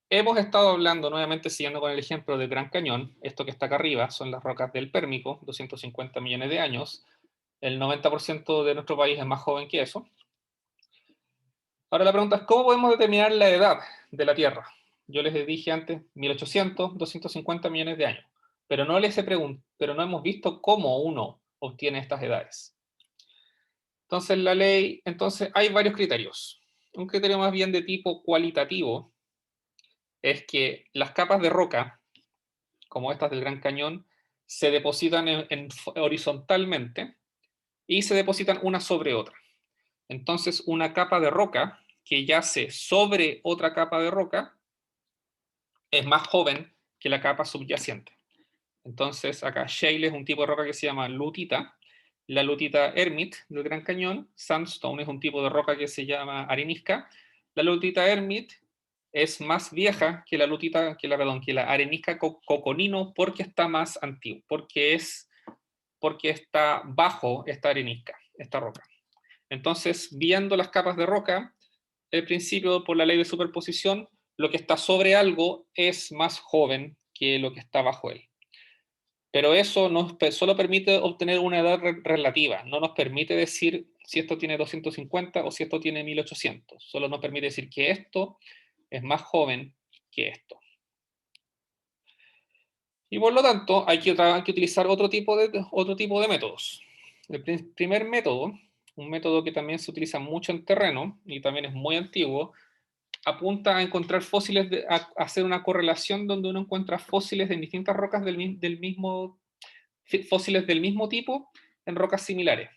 hemos estado hablando, nuevamente siguiendo con el ejemplo del Gran Cañón, esto que está acá arriba son las rocas del Pérmico, 250 millones de años. El 90% de nuestro país es más joven que eso. Ahora la pregunta es, ¿cómo podemos determinar la edad de la Tierra? Yo les dije antes, 1800, 250 millones de años. Pero no hemos visto cómo uno obtiene estas edades. Entonces hay varios criterios. Un criterio más bien de tipo cualitativo es que las capas de roca, como estas del Gran Cañón, se depositan horizontalmente y se depositan una sobre otra. Entonces una capa de roca que yace sobre otra capa de roca es más joven que la capa subyacente. Entonces acá shale es un tipo de roca que se llama lutita, la lutita hermit del Gran Cañón, sandstone es un tipo de roca que se llama arenisca, la lutita hermit es más vieja que la arenisca coconino porque está más antiguo, porque está bajo esta arenisca, esta roca. Entonces, viendo las capas de roca, el principio por la ley de superposición, lo que está sobre algo es más joven que lo que está bajo él. Pero eso solo permite obtener una edad relativa, no nos permite decir si esto tiene 250 o si esto tiene 1800. Solo nos permite decir que esto es más joven que esto. Y por lo tanto, hay que utilizar otro tipo de métodos. El primer método, un método que también se utiliza mucho en terreno y también es muy antiguo, apunta a encontrar fósiles, a hacer una correlación donde uno encuentra fósiles de distintas rocas fósiles del mismo tipo en rocas similares.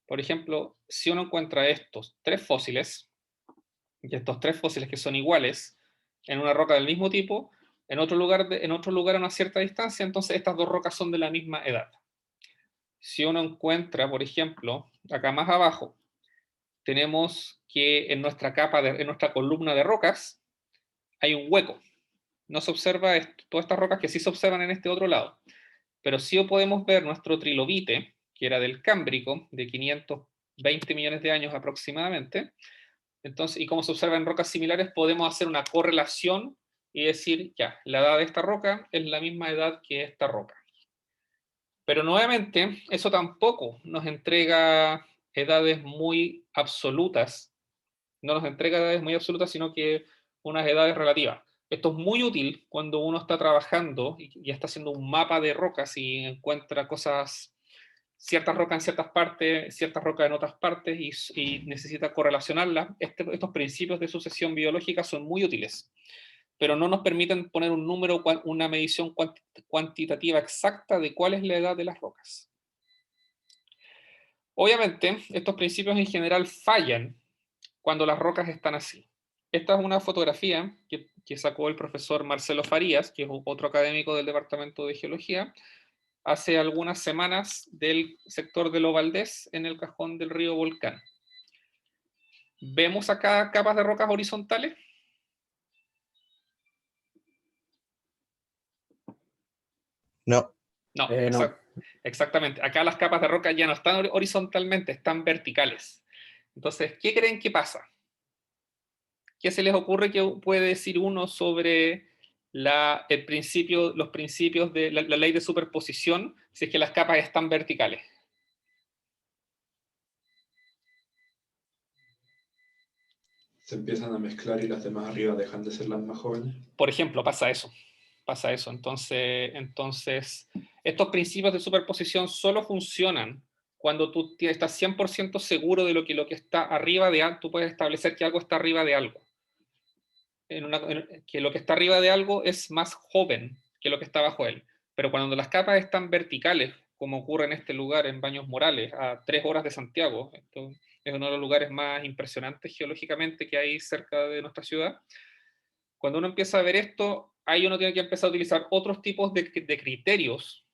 Por ejemplo, si uno encuentra estos tres fósiles, y estos tres fósiles que son iguales en una roca del mismo tipo, en otro lugar a una cierta distancia, entonces estas dos rocas son de la misma edad. Si uno encuentra, por ejemplo, acá más abajo, tenemos que en nuestra columna de rocas hay un hueco. No se observa todas estas rocas que sí se observan en este otro lado. Pero sí podemos ver nuestro trilobite, que era del Cámbrico, de 520 millones de años aproximadamente. Entonces, y como se observa en rocas similares, podemos hacer una correlación y decir, ya, la edad de esta roca es la misma edad que esta roca. Pero nuevamente, eso tampoco nos entrega edades muy absolutas. No nos entrega edades muy absolutas, sino que unas edades relativas. Esto es muy útil cuando uno está trabajando y está haciendo un mapa de rocas y encuentra ciertas rocas en ciertas partes, ciertas rocas en otras partes y necesita correlacionarlas. Estos principios de sucesión biológica son muy útiles, pero no nos permiten poner un número, una medición cuantitativa exacta de cuál es la edad de las rocas. Obviamente, estos principios en general fallan cuando las rocas están así. Esta es una fotografía que sacó el profesor Marcelo Farías, que es otro académico del Departamento de Geología, hace algunas semanas del sector de Lo Valdés en el cajón del río Volcán. ¿Vemos acá capas de rocas horizontales? No. No, No. exactamente. Acá las capas de roca ya no están horizontalmente, están verticales. Entonces, ¿qué creen que pasa? ¿Qué se les ocurre que puede decir uno sobre los principios de la ley de superposición si es que las capas están verticales? Se empiezan a mezclar y las demás arriba dejan de ser las más jóvenes. Por ejemplo, pasa eso. Entonces, estos principios de superposición solo funcionan cuando tú estás 100% seguro de lo que está arriba de algo. Tú puedes establecer que algo está arriba de algo. Que lo que está arriba de algo es más joven que lo que está bajo él. Pero cuando las capas están verticales, como ocurre en este lugar, en Baños Morales, a 3 horas de Santiago, esto es uno de los lugares más impresionantes geológicamente que hay cerca de nuestra ciudad. Cuando uno empieza a ver esto, ahí uno tiene que empezar a utilizar otros tipos de criterios,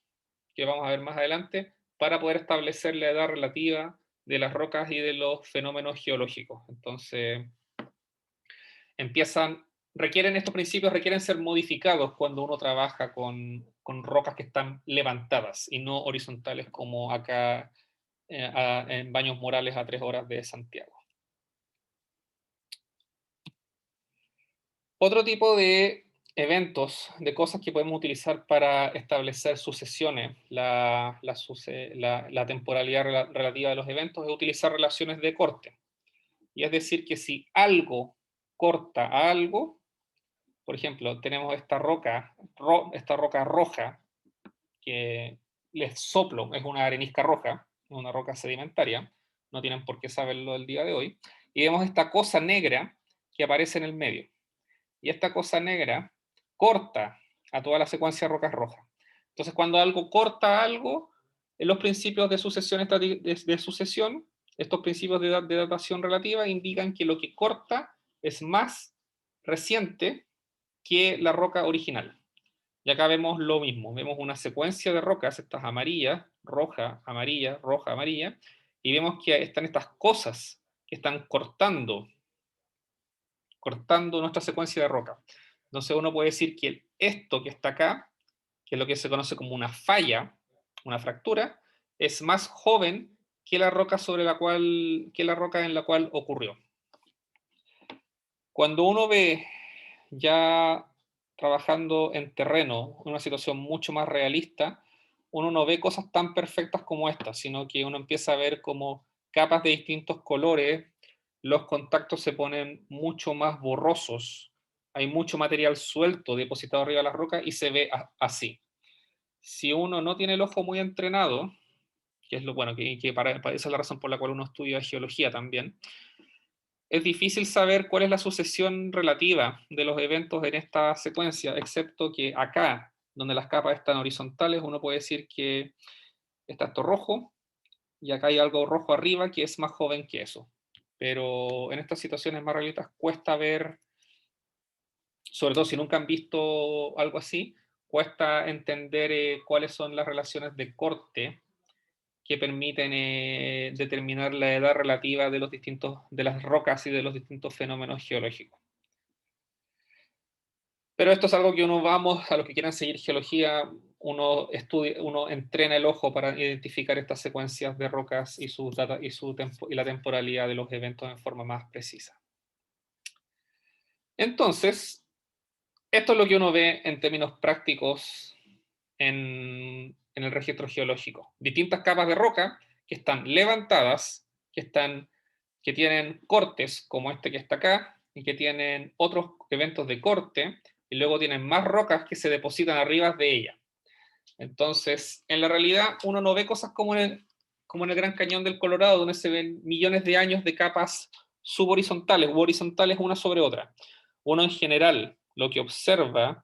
que vamos a ver más adelante, para poder establecer la edad relativa de las rocas y de los fenómenos geológicos. Entonces, estos principios requieren ser modificados cuando uno trabaja con rocas que están levantadas y no horizontales como acá en Baños Morales a 3 horas de Santiago. Otro tipo de eventos, de cosas que podemos utilizar para establecer sucesiones, la temporalidad relativa de los eventos, es utilizar relaciones de corte. Y es decir, que si algo corta a algo, por ejemplo, tenemos esta roca roja, que les soplo, es una arenisca roja, una roca sedimentaria, no tienen por qué saberlo el día de hoy, y vemos esta cosa negra que aparece en el medio. Y esta cosa negra corta a toda la secuencia de rocas rojas. Entonces, cuando algo corta algo, en los principios de sucesión, estos principios de datación relativa indican que lo que corta es más reciente que la roca original. Y acá vemos lo mismo, vemos una secuencia de rocas, estas amarillas, roja, amarilla, y vemos que están estas cosas que están cortando nuestra secuencia de roca. Entonces uno puede decir que esto que está acá, que es lo que se conoce como una falla, una fractura, es más joven que la roca en la cual ocurrió. Cuando uno ve ya trabajando en terreno, una situación mucho más realista, uno no ve cosas tan perfectas como estas, sino que uno empieza a ver como capas de distintos colores, los contactos se ponen mucho más borrosos, hay mucho material suelto depositado arriba de las rocas y se ve así. Si uno no tiene el ojo muy entrenado, que es lo bueno, esa es la razón por la cual uno estudia geología también, es difícil saber cuál es la sucesión relativa de los eventos en esta secuencia, excepto que acá, donde las capas están horizontales, uno puede decir que está esto rojo, y acá hay algo rojo arriba que es más joven que eso. Pero en estas situaciones más realistas cuesta ver, sobre todo si nunca han visto algo así, cuesta entender cuáles son las relaciones de corte que permiten determinar la edad relativa de las rocas y de los distintos fenómenos geológicos. Pero esto es algo que a los que quieran seguir geología, uno entrena el ojo para identificar estas secuencias de rocas y la temporalidad de los eventos en forma más precisa. Entonces, esto es lo que uno ve en términos prácticos en el registro geológico. Distintas capas de roca que están levantadas, que tienen cortes como este que está acá, y que tienen otros eventos de corte, y luego tienen más rocas que se depositan arriba de ella. Entonces, en la realidad, uno no ve cosas como en el Gran Cañón del Colorado, donde se ven millones de años de capas subhorizontales u horizontales una sobre otra. Uno en general, lo que observa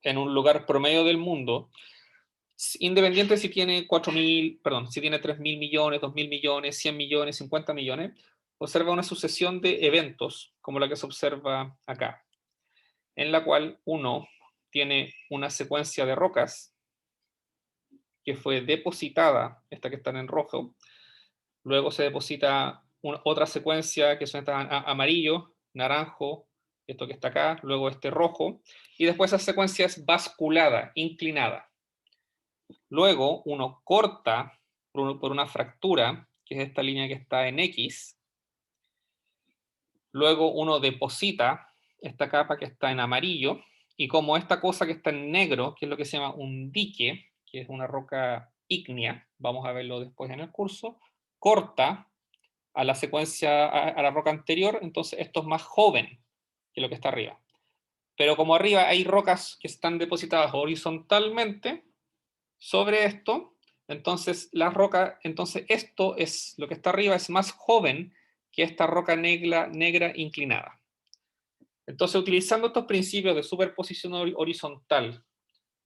en un lugar promedio del mundo, independiente si tiene 3.000 millones, 2.000 millones, 100 millones, 50 millones, observa una sucesión de eventos, como la que se observa acá, en la cual uno tiene una secuencia de rocas que fue depositada, esta que está en rojo, luego se deposita otra secuencia que son estas amarillo, naranjo, esto que está acá, luego este rojo, y después esa secuencia es basculada, inclinada. Luego uno corta por una fractura, que es esta línea que está en X. Luego uno deposita esta capa que está en amarillo, y como esta cosa que está en negro, que es lo que se llama un dique, que es una roca ígnea, vamos a verlo después en el curso, corta a la secuencia, a la roca anterior, entonces esto es más joven que lo que está arriba. Pero como arriba hay rocas que están depositadas horizontalmente sobre esto, entonces la roca, entonces esto es, lo que está arriba es más joven que esta roca negra inclinada. Entonces, utilizando estos principios de superposición horizontal,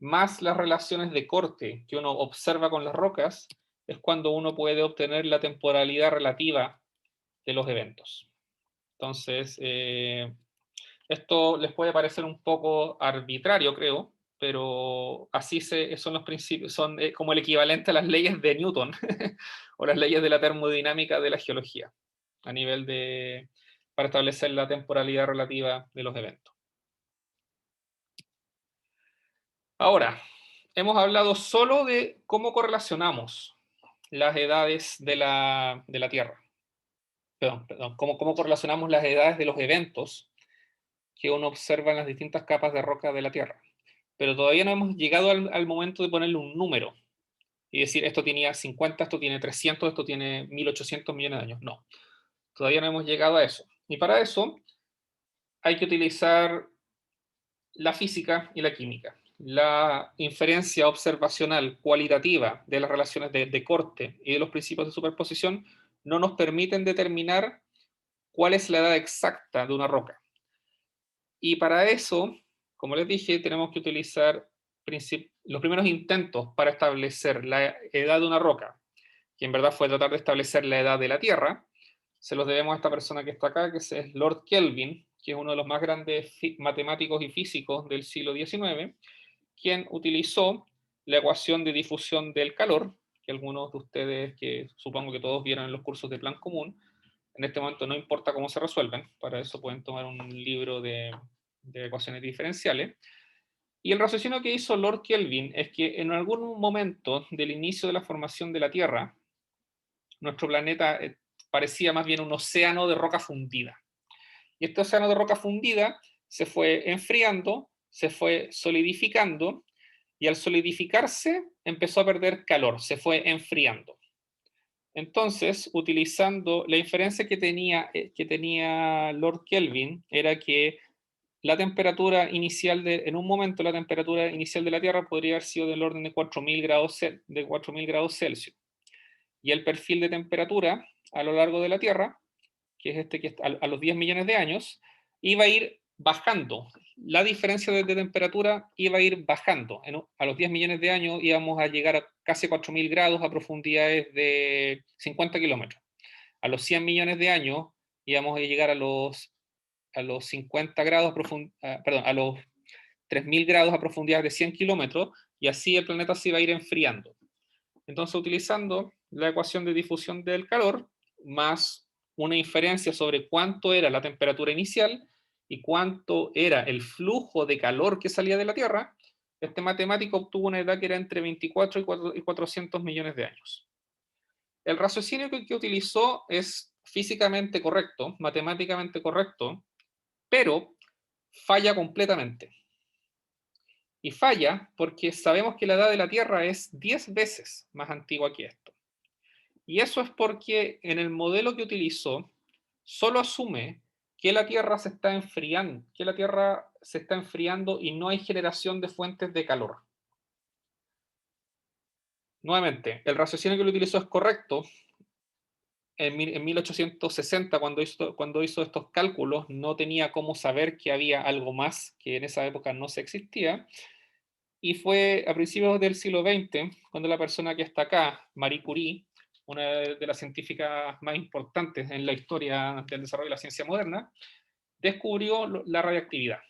más las relaciones de corte que uno observa con las rocas, es cuando uno puede obtener la temporalidad relativa de los eventos. Entonces, esto les puede parecer un poco arbitrario, creo, pero así son los principios, son como el equivalente a las leyes de Newton o las leyes de la termodinámica de la geología, a nivel de, para establecer la temporalidad relativa de los eventos. Ahora, hemos hablado solo de cómo correlacionamos las edades de la Tierra. Perdón, cómo correlacionamos las edades de los eventos que uno observa en las distintas capas de roca de la Tierra. Pero todavía no hemos llegado al momento de ponerle un número y decir, esto tenía 50, esto tiene 300, esto tiene 1800 millones de años. No, todavía no hemos llegado a eso. Y para eso hay que utilizar la física y la química. La inferencia observacional cualitativa de las relaciones de corte y de los principios de superposición no nos permiten determinar cuál es la edad exacta de una roca. Y para eso, como les dije, tenemos que utilizar los primeros intentos para establecer la edad de una roca, que en verdad fue tratar de establecer la edad de la Tierra. Se los debemos a esta persona que está acá, que es Lord Kelvin, que es uno de los más grandes matemáticos y físicos del siglo XIX, quien utilizó la ecuación de difusión del calor, que algunos de ustedes, que supongo que todos vieron en los cursos de plan común, en este momento no importa cómo se resuelven, para eso pueden tomar un libro de ecuaciones diferenciales. Y el raciocinio que hizo Lord Kelvin es que en algún momento del inicio de la formación de la Tierra, nuestro planeta parecía más bien un océano de roca fundida. Y este océano de roca fundida se fue enfriando, se fue solidificando, y al solidificarse empezó a perder calor, se fue enfriando. Entonces, utilizando la inferencia que tenía Lord Kelvin, era que la temperatura inicial, en un momento la temperatura inicial de la Tierra podría haber sido del orden de 4000 grados Celsius. Y el perfil de temperatura a lo largo de la Tierra, que es este que a los 10 millones de años, iba a ir bajando. La diferencia de temperatura iba a ir bajando. A los 10 millones de años íbamos a llegar a casi 4000 grados a profundidades de 50 kilómetros. A los 100 millones de años íbamos a llegar a los 50 grados, a los 3000 grados a profundidades de 100 kilómetros, y así el planeta se iba a ir enfriando. Entonces, utilizando la ecuación de difusión del calor, más una inferencia sobre cuánto era la temperatura inicial y cuánto era el flujo de calor que salía de la Tierra, este matemático obtuvo una edad que era entre 24 y 400 millones de años. El raciocinio que utilizó es físicamente correcto, matemáticamente correcto, pero falla completamente. Y falla porque sabemos que la edad de la Tierra es 10 veces más antigua que esto. Y eso es porque en el modelo que utilizó, solo asume que la Tierra se está enfriando, y no hay generación de fuentes de calor. Nuevamente, el raciocinio que lo utilizó es correcto. En 1860, cuando hizo estos cálculos, no tenía cómo saber que había algo más que en esa época no se existía. Y fue a principios del siglo XX, cuando la persona que está acá, Marie Curie, una de las científicas más importantes en la historia del desarrollo de la ciencia moderna, descubrió la radiactividad.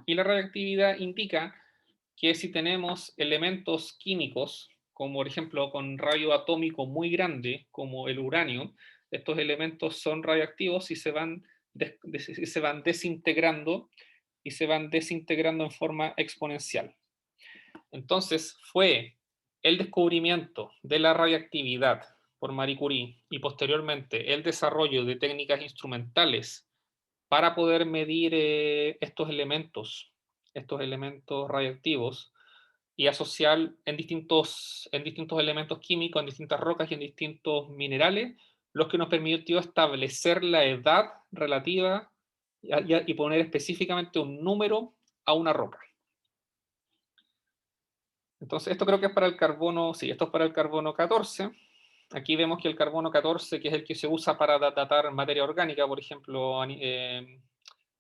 Y la radiactividad indica que si tenemos elementos químicos, como por ejemplo con radio atómico muy grande, como el uranio, estos elementos son radioactivos y se van desintegrando y se van desintegrando en forma exponencial. Entonces fue el descubrimiento de la radiactividad por Marie Curie y posteriormente el desarrollo de técnicas instrumentales para poder medir estos elementos radioactivos y asociar en distintos elementos químicos, en distintas rocas y en distintos minerales, los que nos permitió establecer la edad relativa y poner específicamente un número a una roca. Entonces, esto creo que es para el carbono, sí, esto es para el carbono 14. Aquí vemos que el carbono 14, que es el que se usa para datar materia orgánica, por ejemplo,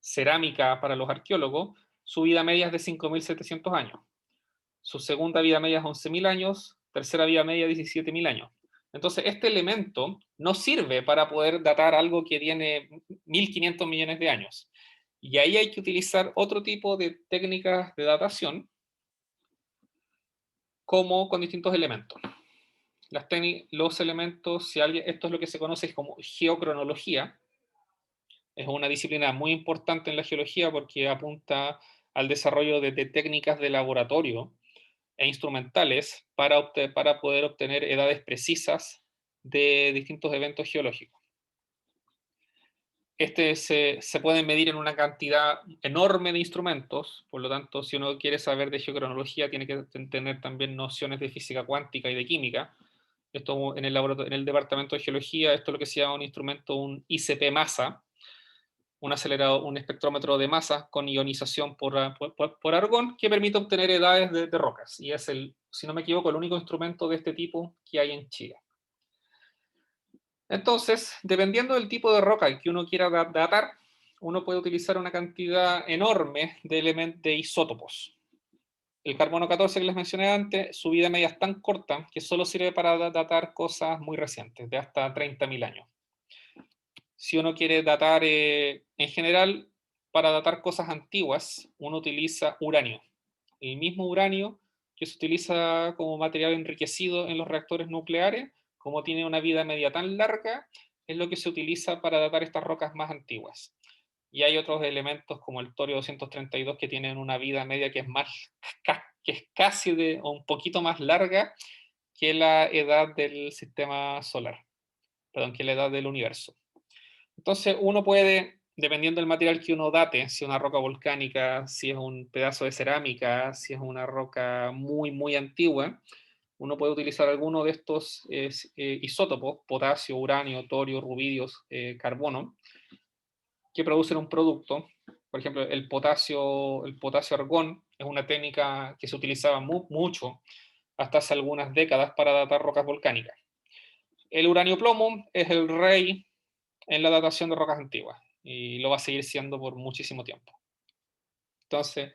cerámica para los arqueólogos, su vida media es de 5.700 años. Su segunda vida media es 11.000 años, tercera vida media 17.000 años. Entonces, este elemento no sirve para poder datar algo que tiene 1.500 millones de años. Y ahí hay que utilizar otro tipo de técnicas de datación, como con distintos elementos. Los elementos, esto es lo que se conoce como geocronología. Es una disciplina muy importante en la geología porque apunta al desarrollo de técnicas de laboratorio e instrumentales para poder obtener edades precisas de distintos eventos geológicos. Se pueden medir en una cantidad enorme de instrumentos, por lo tanto, si uno quiere saber de geocronología, tiene que tener también nociones de física cuántica y de química. Esto en el departamento de geología, esto es lo que se llama un instrumento, un ICP masa, un espectrómetro de masa con ionización por argón, que permite obtener edades de rocas. Y es, si no me equivoco, el único instrumento de este tipo que hay en Chile. Entonces, dependiendo del tipo de roca que uno quiera datar, uno puede utilizar una cantidad enorme de isótopos. El carbono 14 que les mencioné antes, su vida media es tan corta que solo sirve para datar cosas muy recientes, de hasta 30.000 años. Si uno quiere datar, en general, para datar cosas antiguas, uno utiliza uranio. El mismo uranio que se utiliza como material enriquecido en los reactores nucleares, como tiene una vida media tan larga, es lo que se utiliza para datar estas rocas más antiguas. Y hay otros elementos como el torio 232 que tienen una vida media que es casi o un poquito más larga que la edad del sistema solar, perdón, que la edad del universo. Entonces uno puede, dependiendo del material que uno date, si es una roca volcánica, si es un pedazo de cerámica, si es una roca muy, muy antigua, uno puede utilizar alguno de estos isótopos, potasio, uranio, torio, rubidio, carbono, que producen un producto. Por ejemplo, el potasio argón es una técnica que se utilizaba mucho hasta hace algunas décadas para datar rocas volcánicas. El uranio plomo es el rey en la datación de rocas antiguas y lo va a seguir siendo por muchísimo tiempo. Entonces,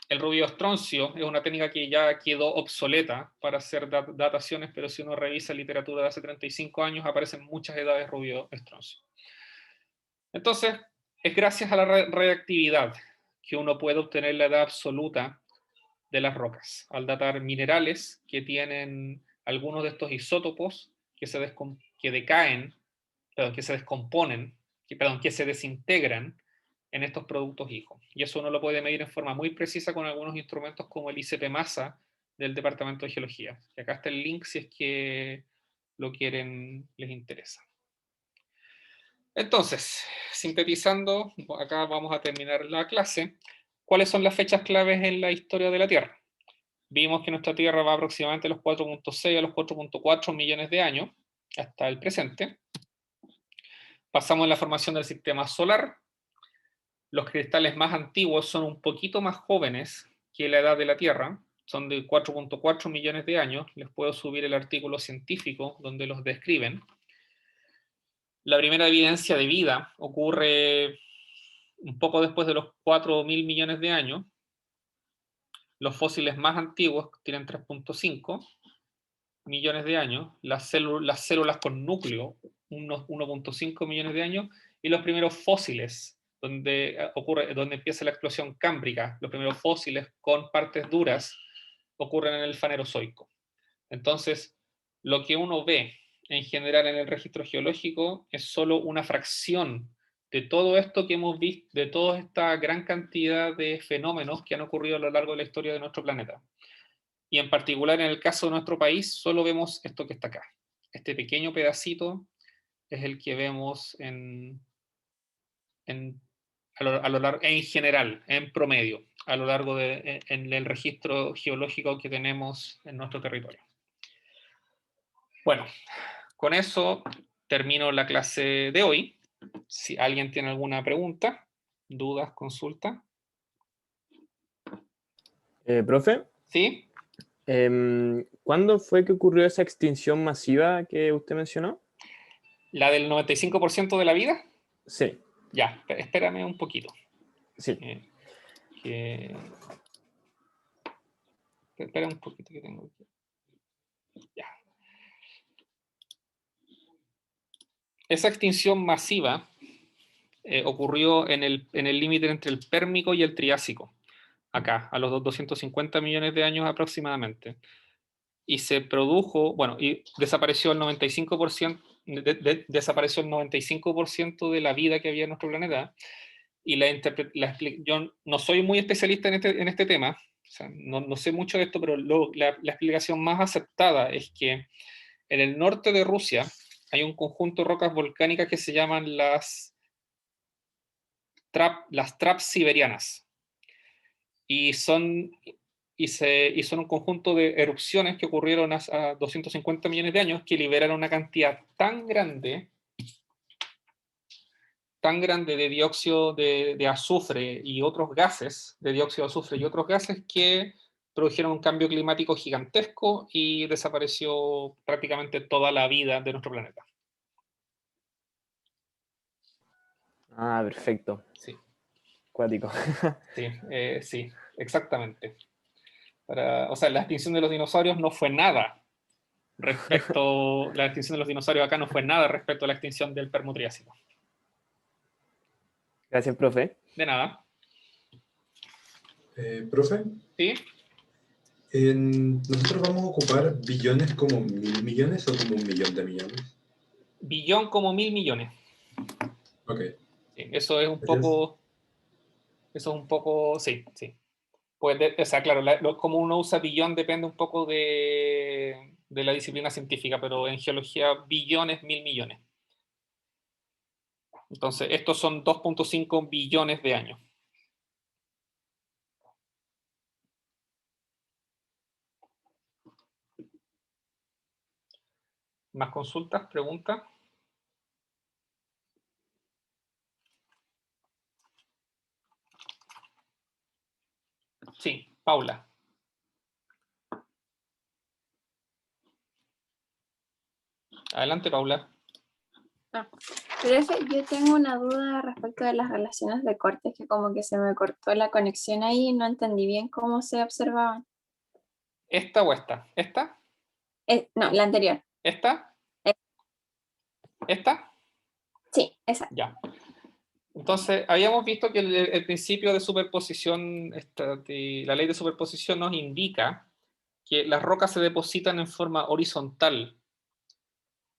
el rubio estroncio es una técnica que ya quedó obsoleta para hacer dataciones, pero si uno revisa literatura de hace 35 años, aparecen muchas edades rubio estroncio. Entonces, es gracias a la radiactividad que uno puede obtener la edad absoluta de las rocas, al datar minerales que tienen algunos de estos isótopos que se descomponen, que se desintegran en estos productos hijos. Y eso uno lo puede medir en forma muy precisa con algunos instrumentos como el ICP masa del Departamento de Geología. Y acá está el link si es que lo quieren, les interesa. Entonces, sintetizando, acá vamos a terminar la clase. ¿Cuáles son las fechas claves en la historia de la Tierra? Vimos que nuestra Tierra va aproximadamente a los 4.6 a los 4.4 millones de años hasta el presente. Pasamos a la formación del sistema solar. Los cristales más antiguos son un poquito más jóvenes que la edad de la Tierra, son de 4.4 millones de años. Les puedo subir el artículo científico donde los describen. La primera evidencia de vida ocurre un poco después de los 4.000 millones de años. Los fósiles más antiguos tienen 3.5 millones de años. Las células con núcleo, unos 1.5 millones de años. Y los primeros fósiles donde empieza la explosión cámbrica, los primeros fósiles con partes duras ocurren en el Fanerozoico. Entonces, lo que uno ve en general en el registro geológico es solo una fracción de todo esto que hemos visto, de toda esta gran cantidad de fenómenos que han ocurrido a lo largo de la historia de nuestro planeta. Y en particular en el caso de nuestro país, solo vemos esto que está acá. Este pequeño pedacito es el que vemos en general, en promedio, a lo largo en el registro geológico que tenemos en nuestro territorio. Bueno, con eso termino la clase de hoy. Si alguien tiene alguna pregunta, dudas, consulta. Profe, ¿Sí? ¿cuándo fue que ocurrió esa extinción masiva que usted mencionó? ¿La del 95% de la vida? Sí, Ya, espérame un poquito. sí. Espera un poquito que tengo aquí. Ya. Esa extinción masiva ocurrió en el límite entre el Pérmico y el Triásico, acá, a los 250 millones de años aproximadamente. Y se produjo, bueno, y desapareció el 95%, desapareció el 95% de la vida que había en nuestro planeta. Y yo no soy muy especialista en este tema, o sea, no sé mucho de esto, pero la explicación más aceptada es que en el norte de Rusia hay un conjunto de rocas volcánicas que se llaman las traps siberianas. Y son un conjunto de erupciones que ocurrieron hace 250 millones de años que liberaron una cantidad tan grande de dióxido de azufre y otros gases, de dióxido de azufre y otros gases que produjeron un cambio climático gigantesco y desapareció prácticamente toda la vida de nuestro planeta. Ah, perfecto. Sí. Cuático. Sí, exactamente. O sea, la extinción de los dinosaurios no fue nada la extinción de los dinosaurios acá no fue nada respecto a la extinción del Permo-Triásico. Gracias, profe. De nada. Profe, ¿Sí? ¿nosotros vamos a ocupar billones como 1.000 millones o como 1.000.000 de millones? Billón como 1.000 millones. Ok. Sí, eso es un poco, sí. Pues o sea, claro, como uno usa billón depende un poco de la disciplina científica, pero en geología billón es 1.000 millones. Entonces, estos son 2.5 billones de años. ¿Más consultas? ¿Preguntas? Sí, Paula. Adelante, Paula. Profe, yo tengo una duda respecto de las relaciones de cortes, que como que se me cortó la conexión ahí y no entendí bien cómo se observaban. ¿Esta o esta? ¿Esta? No, la anterior. ¿Esta? ¿Esta? Sí, esa. Ya. Entonces, habíamos visto que el principio de superposición, la ley de superposición nos indica que las rocas se depositan en forma horizontal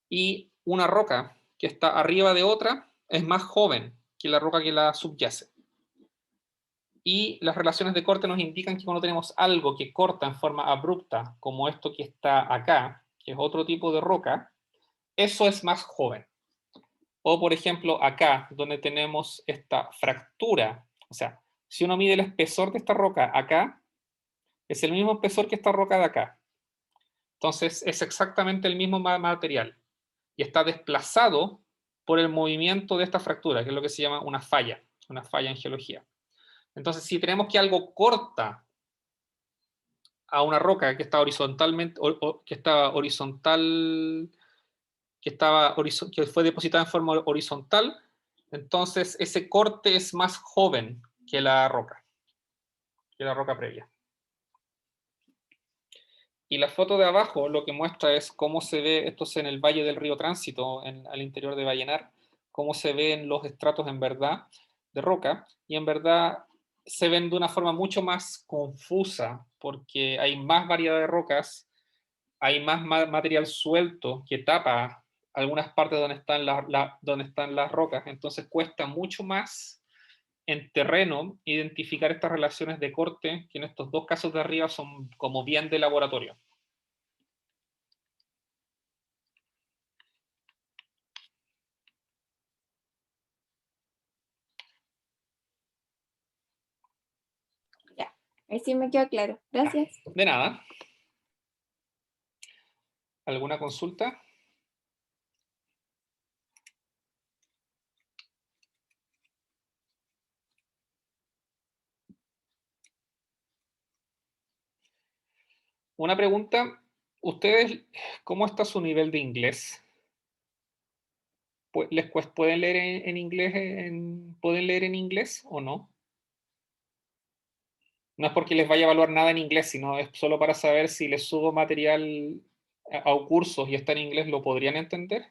y una roca que está arriba de otra es más joven que la roca que la subyace. Y las relaciones de corte nos indican que cuando tenemos algo que corta en forma abrupta, como esto que está acá, que es otro tipo de roca, eso es más joven. O, por ejemplo, acá, donde tenemos esta fractura, o sea, si uno mide el espesor de esta roca acá, es el mismo espesor que esta roca de acá. Entonces, es exactamente el mismo material. Y está desplazado por el movimiento de esta fractura, que es lo que se llama una falla en geología. Entonces, si tenemos que algo corta a una roca que está horizontalmente, que fue depositada en forma horizontal, entonces ese corte es más joven que la roca previa. Y la foto de abajo lo que muestra es cómo se ve, esto es en el Valle del Río Tránsito, al interior de Vallenar, cómo se ven los estratos en verdad. roca, y en verdad se ven de una forma mucho más confusa, porque hay más variedad de rocas, hay más material suelto que tapa algunas partes donde están las rocas, entonces cuesta mucho más en terreno identificar estas relaciones de corte, que en estos dos casos de arriba son como bien de laboratorio. Ahí sí me quedó claro. Gracias. De nada. ¿Alguna consulta? Una pregunta. ¿Ustedes, cómo está su nivel de inglés? ¿Pueden leer en inglés? ¿Pueden leer en inglés o no? No es porque les vaya a evaluar nada en inglés, sino es solo para saber si les subo material a cursos y está en inglés, ¿lo podrían entender?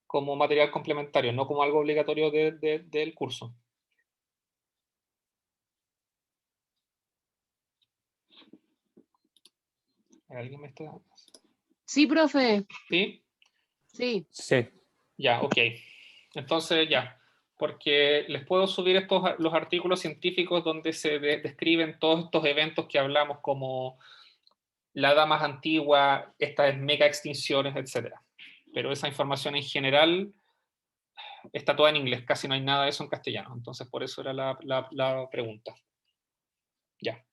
Como material complementario, no como algo obligatorio del curso. ¿Alguien me está...? Sí, profe. ¿Sí? Sí. Sí. Ya, ok. Entonces, ya. Porque les puedo subir los artículos científicos donde se describen todos estos eventos que hablamos, como la edad más antigua, estas mega extinciones, etc. Pero esa información en general está toda en inglés, casi no hay nada de eso en castellano. Entonces, por eso era la pregunta. Ya.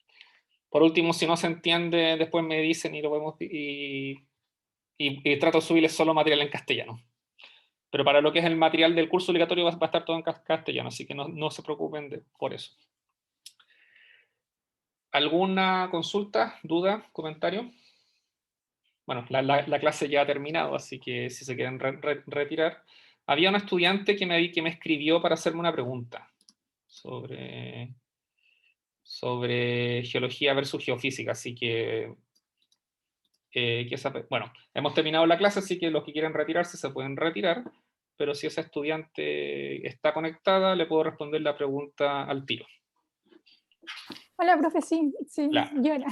Por último, si no se entiende, después me dicen y lo vemos y trato de subirles solo material en castellano. Pero para lo que es el material del curso obligatorio va a estar todo en castellano, así que no se preocupen por eso. ¿Alguna consulta, duda, comentario? Bueno, la clase ya ha terminado, así que si se quieren retirar. Había un estudiante que me escribió para hacerme una pregunta sobre geología versus geofísica, así que bueno, hemos terminado la clase, así que los que quieren retirarse se pueden retirar, pero si esa estudiante está conectada, le puedo responder la pregunta al tiro. Hola, profe, sí, Claro. yo era.